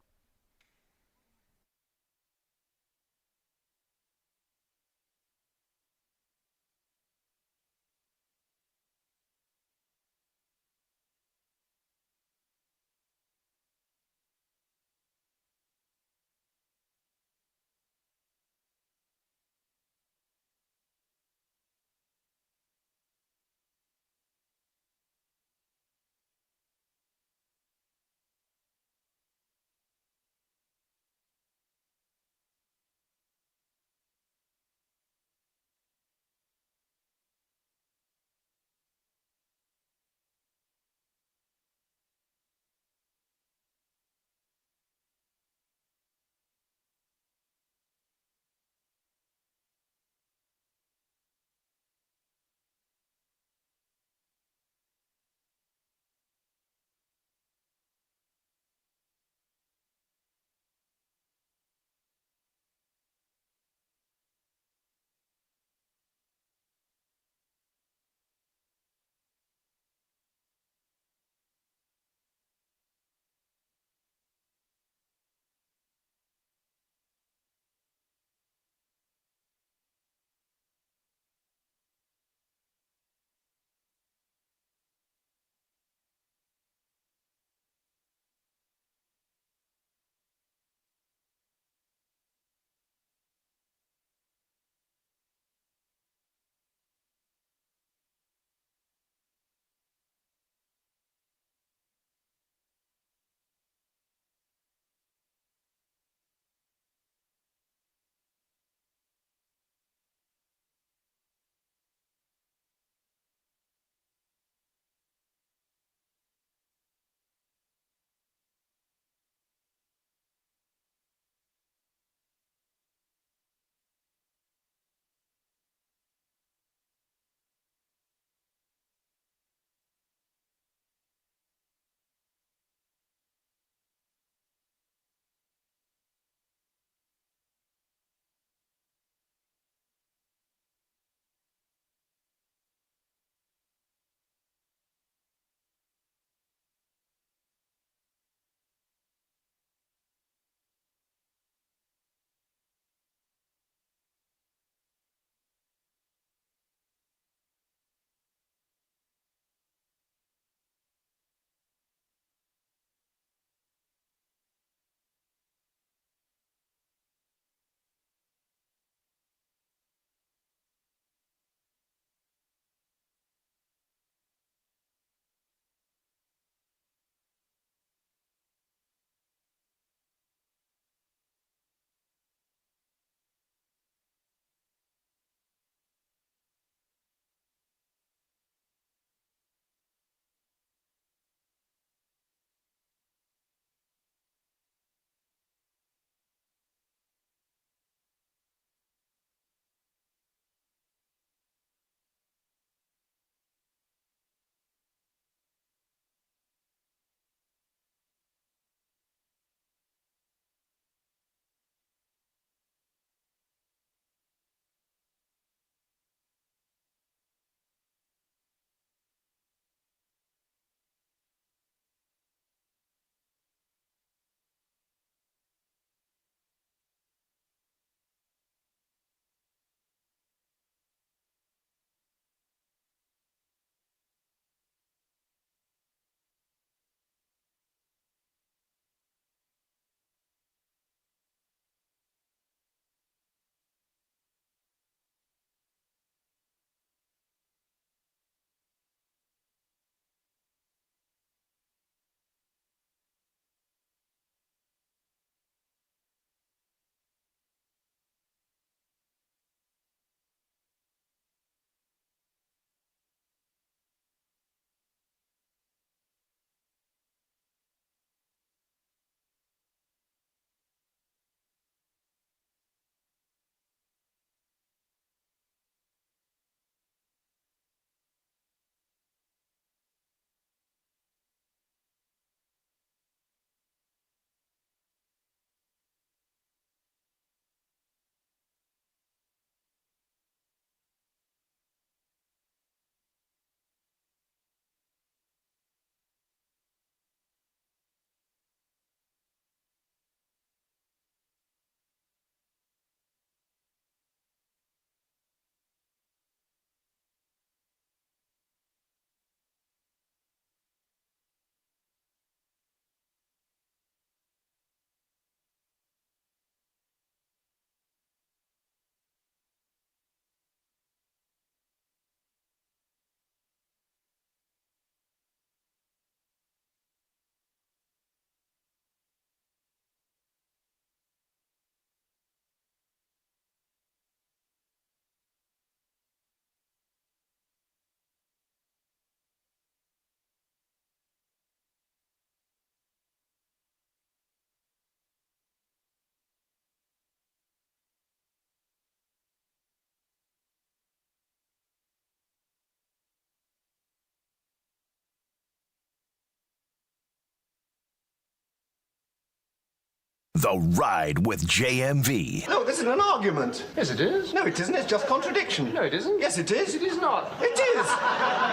The Ride with JMV. No, this isn't an argument. Yes, it is. No, it isn't. It's just contradiction. No, it isn't. Yes, it is. It is not. It is.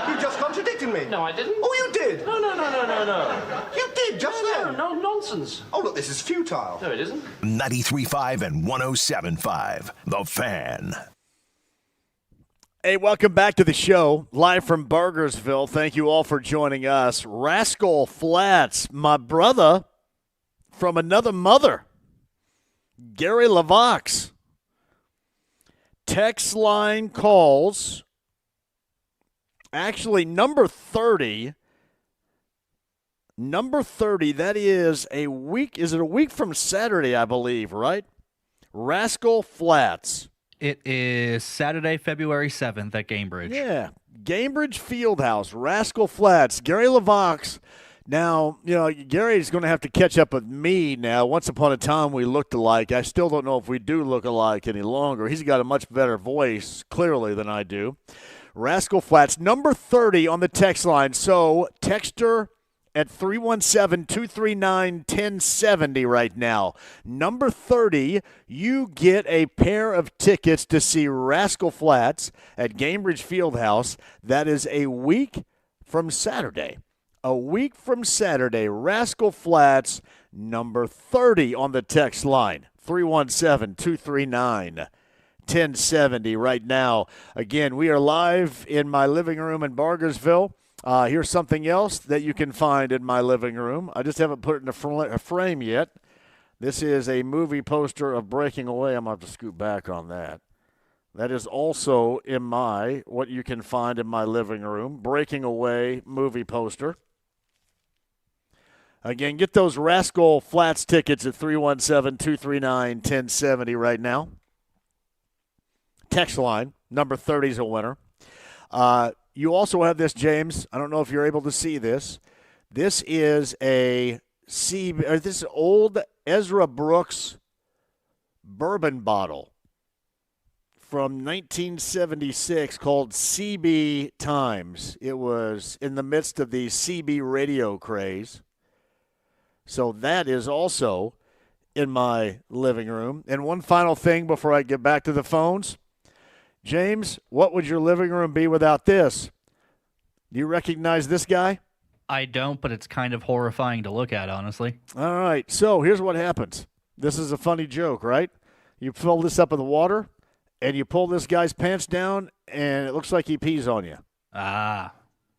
You just contradicted me. No, I didn't. Oh, you did. No. You did just then. No, nonsense. Oh, look, this is futile. No, it isn't. 93.5 and 107.5. The Fan. Hey, welcome back to the show, live from Burgersville. Thank you all for joining us. Rascal Flats, my brother from another mother, Gary LaVox. Text line calls, actually number 30, that is a week from Saturday, I believe, right? Rascal Flats. It is Saturday, February 7th at Gamebridge. Yeah, Gamebridge Fieldhouse, Rascal Flats, Gary LaVox. Now, Gary's going to have to catch up with me now. Once upon a time, we looked alike. I still don't know if we do look alike any longer. He's got a much better voice, clearly, than I do. Rascal Flats, number 30 on the text line. So, texter at 317-239-1070 right now. Number 30, you get a pair of tickets to see Rascal Flats at Gamebridge Fieldhouse. That is a week from Saturday. A week from Saturday, Rascal Flats, number 30 on the text line. 317-239-1070 right now. Again, we are live in my living room in Bargersville. Here's something else that you can find in my living room. I just haven't put it in a frame yet. This is a movie poster of Breaking Away. I'm going to have to scoot back on that. That is also in what you can find in my living room. Breaking Away movie poster. Again, get those Rascal Flats tickets at 317-239-1070 right now. Text line, number 30 is a winner. You also have this, James. I don't know if you're able to see this. This is this is old Ezra Brooks bourbon bottle from 1976 called CB Times. It was in the midst of the CB radio craze. So that is also in my living room. And one final thing before I get back to the phones. James, what would your living room be without this? Do you recognize this guy? I don't, but it's kind of horrifying to look at, honestly. All right, so here's what happens. This is a funny joke, right? You fill this up with water, and you pull this guy's pants down, and it looks like he pees on you. Ah,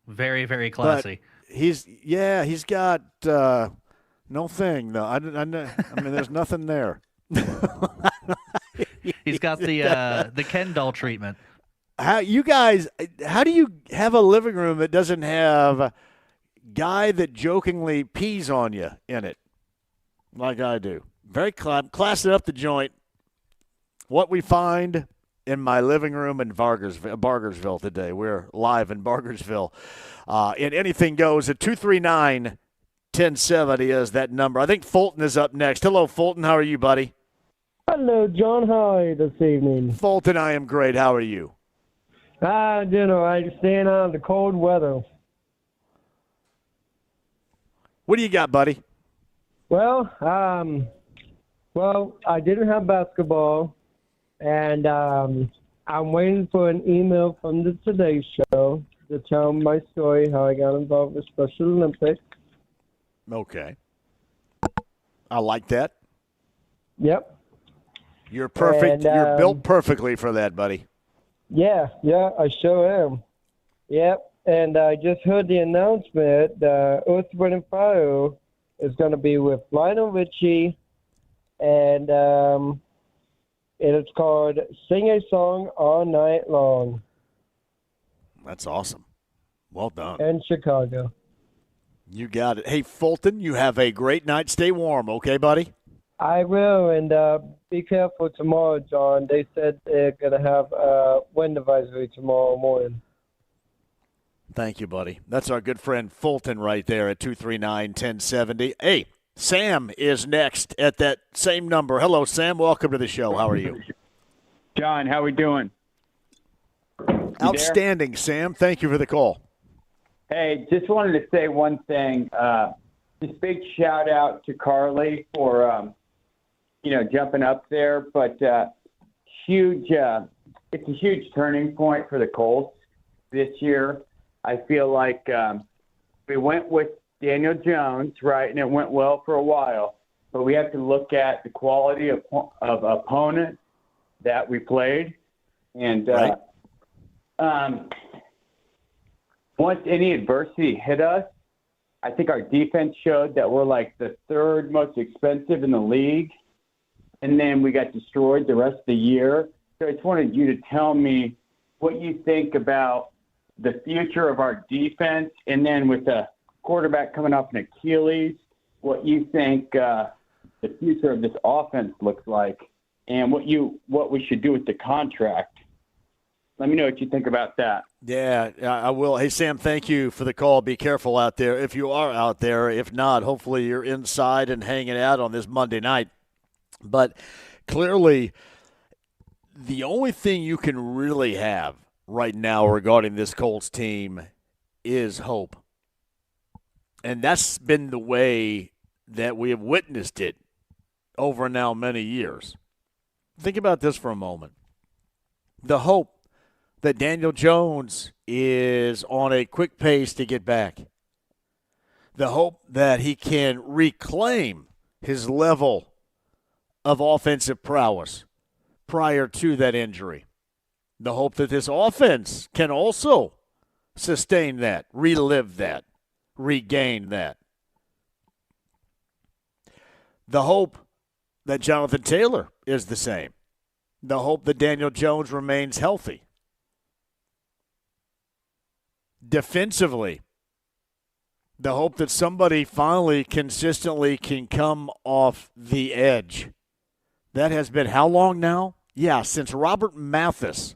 very, very classy. But he's got no thing, though. I mean, there's nothing there. He's got the Ken doll treatment. How do you have a living room that doesn't have a guy that jokingly pees on you in it, like I do? Very classing up the joint. What we find in my living room in Bargersville today. We're live in Bargersville. And anything goes at 239-1070 is that number. I think Fulton is up next. Hello, Fulton. How are you, buddy? Hello, John. How are you this evening? Fulton, I am great. How are you? Doing all right. Staying out of the cold weather. What do you got, buddy? Well, I didn't have basketball, and I'm waiting for an email from the Today Show to tell my story, how I got involved with Special Olympics. Okay. I like that. Yep. You're perfect. And, you're built perfectly for that, buddy. Yeah, I sure am. Yep. And I just heard the announcement that Earth, Wind & Fire is going to be with Lionel Richie, and it is called Sing a Song All Night Long. That's awesome. Well done. In Chicago. You got it. Hey, Fulton, you have a great night. Stay warm, okay, buddy? I will, and be careful tomorrow, John. They said they're going to have a wind advisory tomorrow morning. Thank you, buddy. That's our good friend Fulton right there at 239-1070. Hey, Sam is next at that same number. Hello, Sam. Welcome to the show. How are you? John, how we doing? Outstanding, Sam. Thank you for the call. Hey, just wanted to say one thing. Just big shout out to Carly for jumping up there. But huge. It's a huge turning point for the Colts this year. I feel like we went with Daniel Jones, right, and it went well for a while. But we have to look at the quality of opponent that we played. And once any adversity hit us, I think our defense showed that we're like the third most expensive in the league. And then we got destroyed the rest of the year. So I just wanted you to tell me what you think about the future of our defense. And then with the quarterback coming off an Achilles, what you think the future of this offense looks like and what we should do with the contract. Let me know what you think about that. Yeah, I will. Hey, Sam, thank you for the call. Be careful out there if you are out there. If not, hopefully you're inside and hanging out on this Monday night. But clearly, the only thing you can really have right now regarding this Colts team is hope. And that's been the way that we have witnessed it over now many years. Think about this for a moment. The hope that Daniel Jones is on a quick pace to get back. The hope that he can reclaim his level of offensive prowess prior to that injury. The hope that this offense can also sustain that, relive that, regain that. The hope that Jonathan Taylor is the same. The hope that Daniel Jones remains healthy. Defensively, the hope that somebody finally consistently can come off the edge. That has been how long now? Yeah, since Robert Mathis.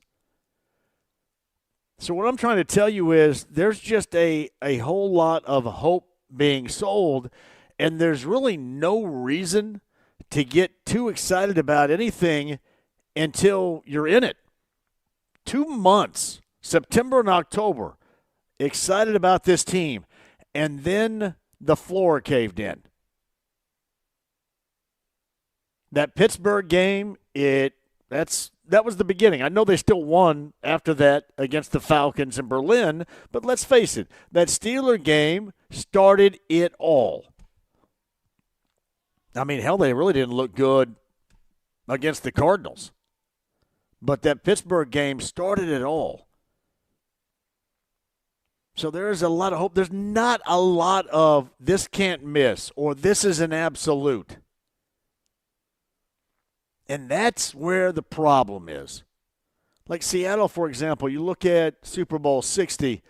So what I'm trying to tell you is there's just a whole lot of hope being sold, and there's really no reason to get too excited about anything until you're in it. 2 months, September and October, excited about this team, and then the floor caved in. That Pittsburgh game, that was the beginning. I know they still won after that against the Falcons in Berlin, but let's face it, that Steeler game started it all. I mean, hell, they really didn't look good against the Cardinals. But that Pittsburgh game started it all. So there is a lot of hope. There's not a lot of this can't miss or this is an absolute. And that's where the problem is. Like Seattle, for example, you look at Super Bowl 60,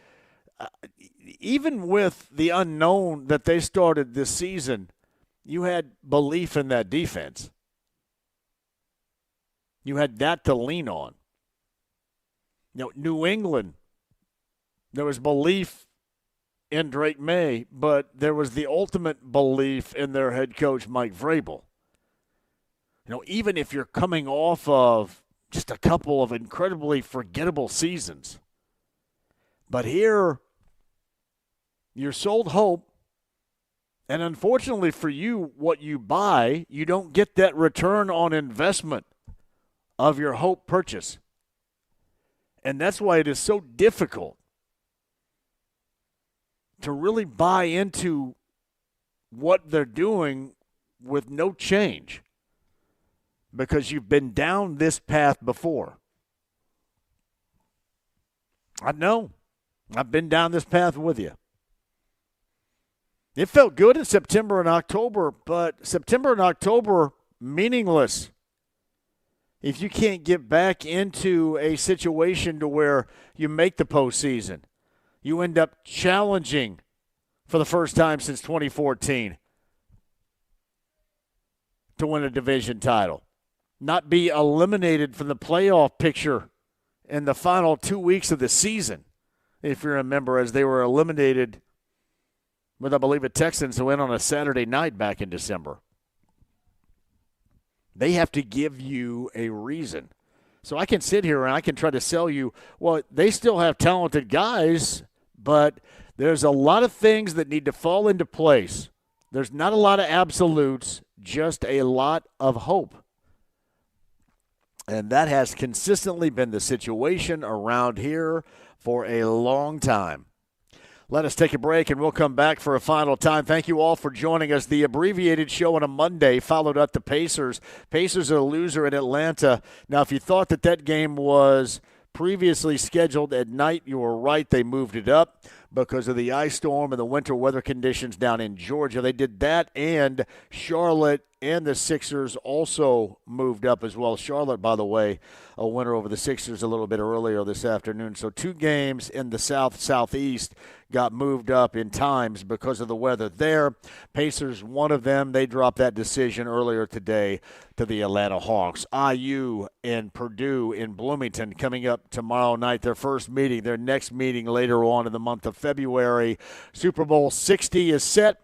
even with the unknown that they started this season, you had belief in that defense. You had that to lean on. New England, there was belief in Drake May, but there was the ultimate belief in their head coach, Mike Vrabel. Even if you're coming off of just a couple of incredibly forgettable seasons. But here, you're sold hope. And unfortunately for you, what you buy, you don't get that return on investment of your hope purchase. And that's why it is so difficult to really buy into what they're doing with no change. Because you've been down this path before. I know. I've been down this path with you. It felt good in September and October, but September and October, meaningless. If you can't get back into a situation to where you make the postseason, you end up challenging for the first time since 2014 to win a division title. Not be eliminated from the playoff picture in the final 2 weeks of the season, if you remember, as they were eliminated with, I believe, the Texans who went on a Saturday night back in December. They have to give you a reason. So I can sit here and I can try to sell you, well, they still have talented guys, but there's a lot of things that need to fall into place There's not a lot of absolutes, just a lot of hope. And that has consistently been the situation around here for a long time. Let us take a break, and we'll come back for a final time. Thank you all for joining us. The abbreviated show on a Monday followed up the Pacers. Pacers are a loser in Atlanta. Now, if you thought that game was previously scheduled at night, you were right. They moved it up because of the ice storm and the winter weather conditions down in Georgia. They did that, and Charlotte and the Sixers also moved up as well. Charlotte, by the way, a winner over the Sixers a little bit earlier this afternoon. So 2 games in the Southeast got moved up in times because of the weather there. Pacers, one of them, they dropped that decision earlier today to the Atlanta Hawks. IU and Purdue in Bloomington coming up tomorrow night, their first meeting, their next meeting later on in the month of February. Super Bowl 60 is set.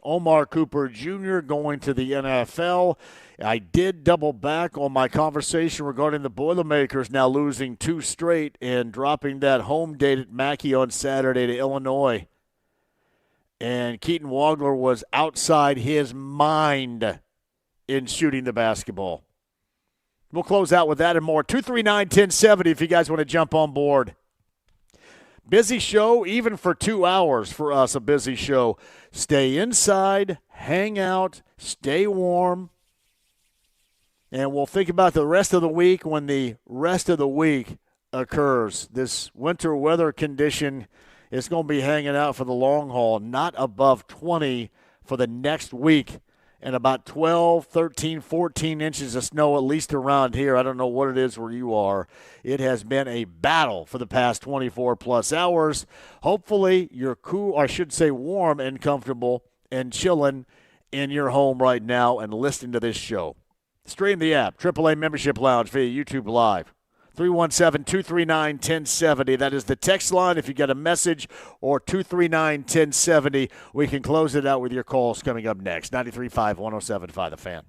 Omar Cooper Jr. going to the NFL. I did double back on my conversation regarding the Boilermakers now losing 2 straight and dropping that home date at Mackey on Saturday to Illinois. And Keaton Wagler was outside his mind in shooting the basketball. We'll close out with that and more. 239-1070 if you guys want to jump on board. Busy show, even for 2 hours for us, a busy show. Stay inside, hang out, stay warm, and we'll think about the rest of the week when the rest of the week occurs. This winter weather condition is going to be hanging out for the long haul, not above 20 for the next week, and about 12, 13, 14 inches of snow, at least around here. I don't know what it is where you are. It has been a battle for the past 24-plus hours. Hopefully you're cool, or I should say warm and comfortable and chilling in your home right now and listening to this show. Stream the app, AAA Membership Lounge via YouTube Live. 317-239-1070. That is the text line if you got a message, or 239-1070. We can close it out with your calls coming up next. 93.5, 107.5 The Fan.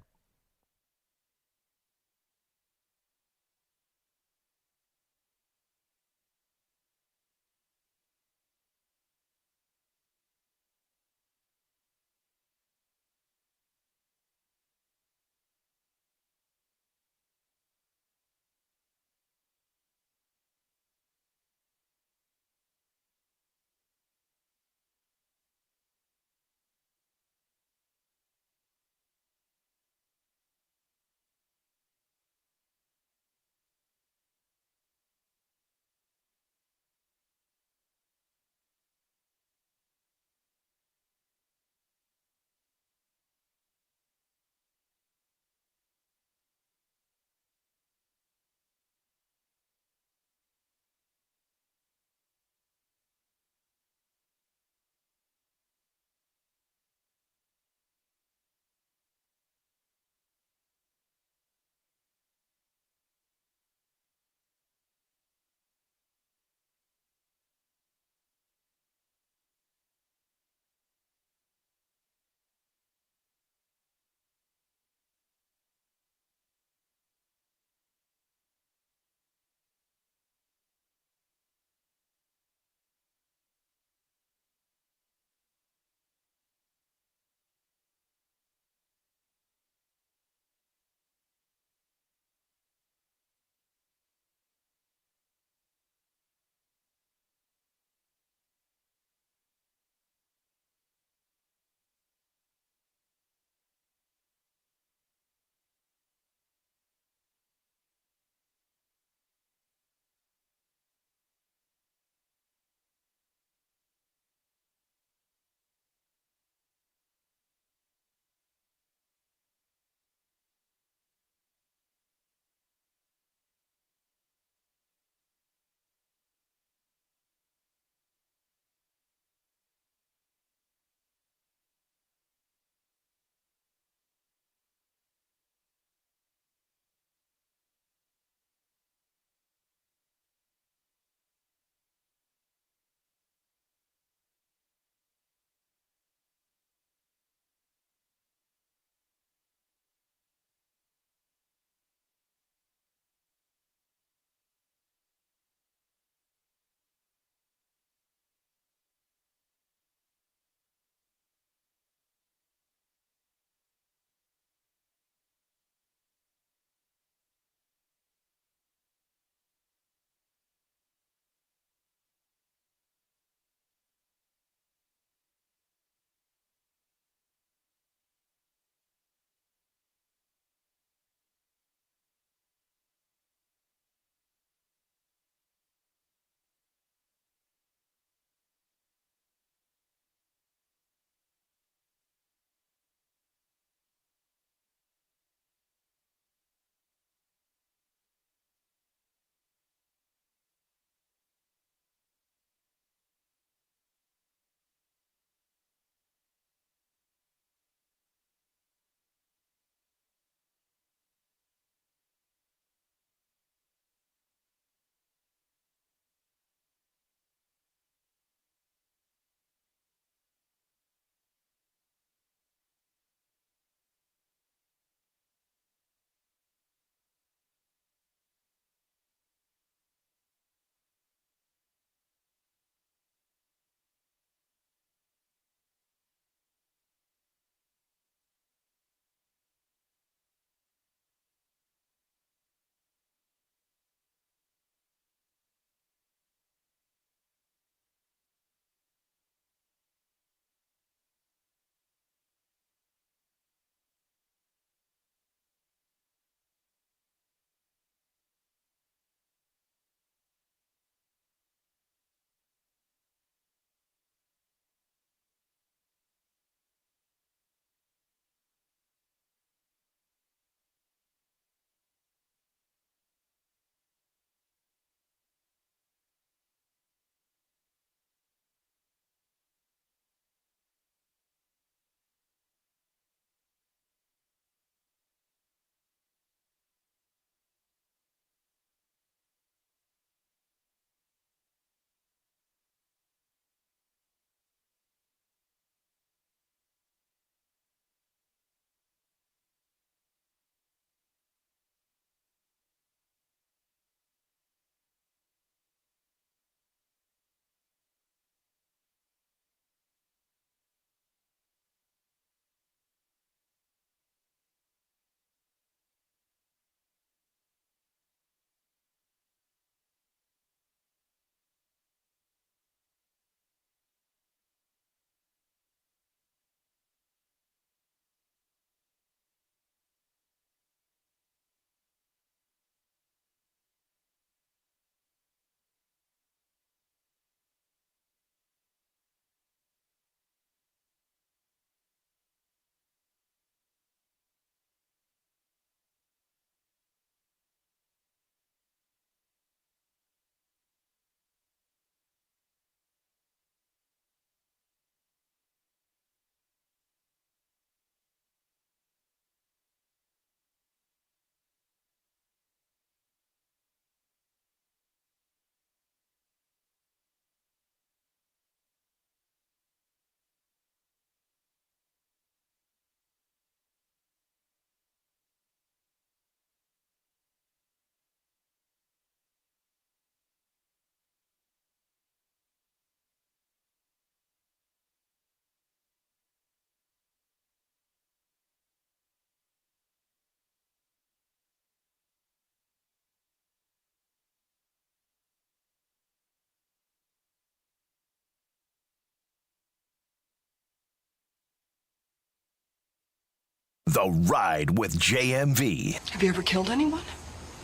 The Ride with JMV. Have you ever killed anyone?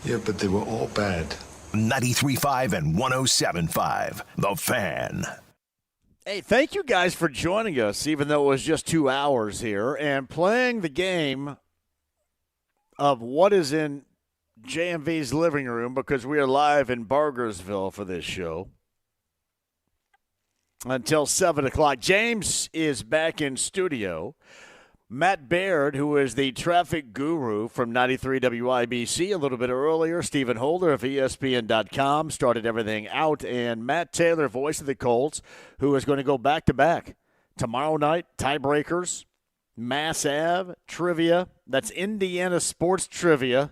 Yeah, but they were all bad. 93.5 and 107.5. The Fan. Hey, thank you guys for joining us, even though it was just 2 hours here, and playing the game of what is in JMV's living room, because we are live in Bargersville for this show until 7 o'clock. James is back in studio. Matt Baird, who is the traffic guru from 93 WIBC a little bit earlier. Stephen Holder of ESPN.com started everything out. And Matt Taylor, voice of the Colts, who is going to go back-to-back. Tomorrow night, tiebreakers, Mass Ave, trivia. That's Indiana Sports Trivia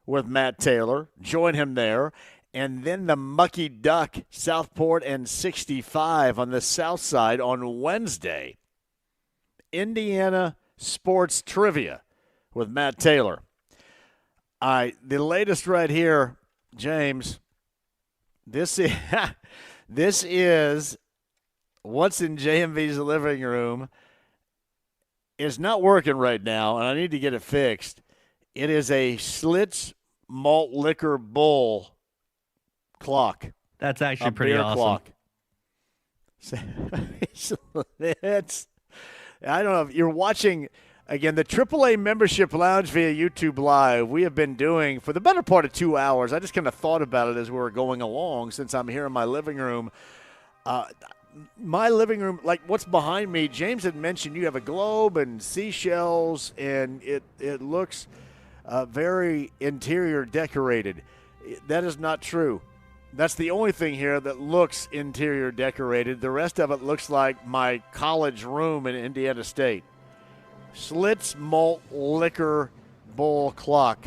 with Matt Taylor. Join him there. And then the Mucky Duck, Southport and 65 on the south side on Wednesday. Indiana Sports Trivia with Matt Taylor. All right, the latest right here, James. This is what's in JMV's living room. It's not working right now, and I need to get it fixed. It is a Schlitz malt liquor bull clock. That's actually pretty awesome. It's I don't know if you're watching, again, the AAA Membership Lounge via YouTube Live. We have been doing for the better part of 2 hours. I just kind of thought about it as we were going along since I'm here in my living room. My living room, like what's behind me, James had mentioned you have a globe and seashells, and it looks very interior decorated. That is not true. That's the only thing here that looks interior decorated. The rest of it looks like my college room in Indiana State. Schlitz malt liquor bull clock.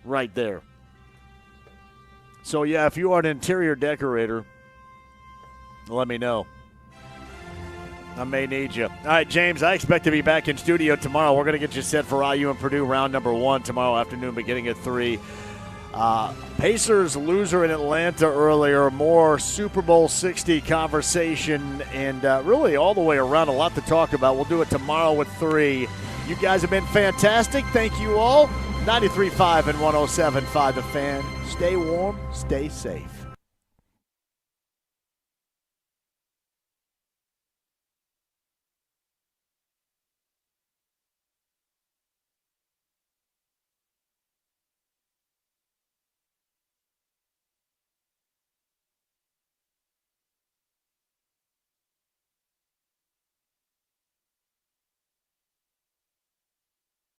Right there. So, yeah, if you are an interior decorator, let me know. I may need you. All right, James, I expect to be back in studio tomorrow. We're going to get you set for IU and Purdue round number 1 tomorrow afternoon beginning at 3. Pacers loser in Atlanta earlier, more Super Bowl 60 conversation, and really all the way around, a lot to talk about. We'll do it tomorrow at 3. You guys have been fantastic. Thank you all. 93.5 and 107.5 The Fan. Stay warm, stay safe.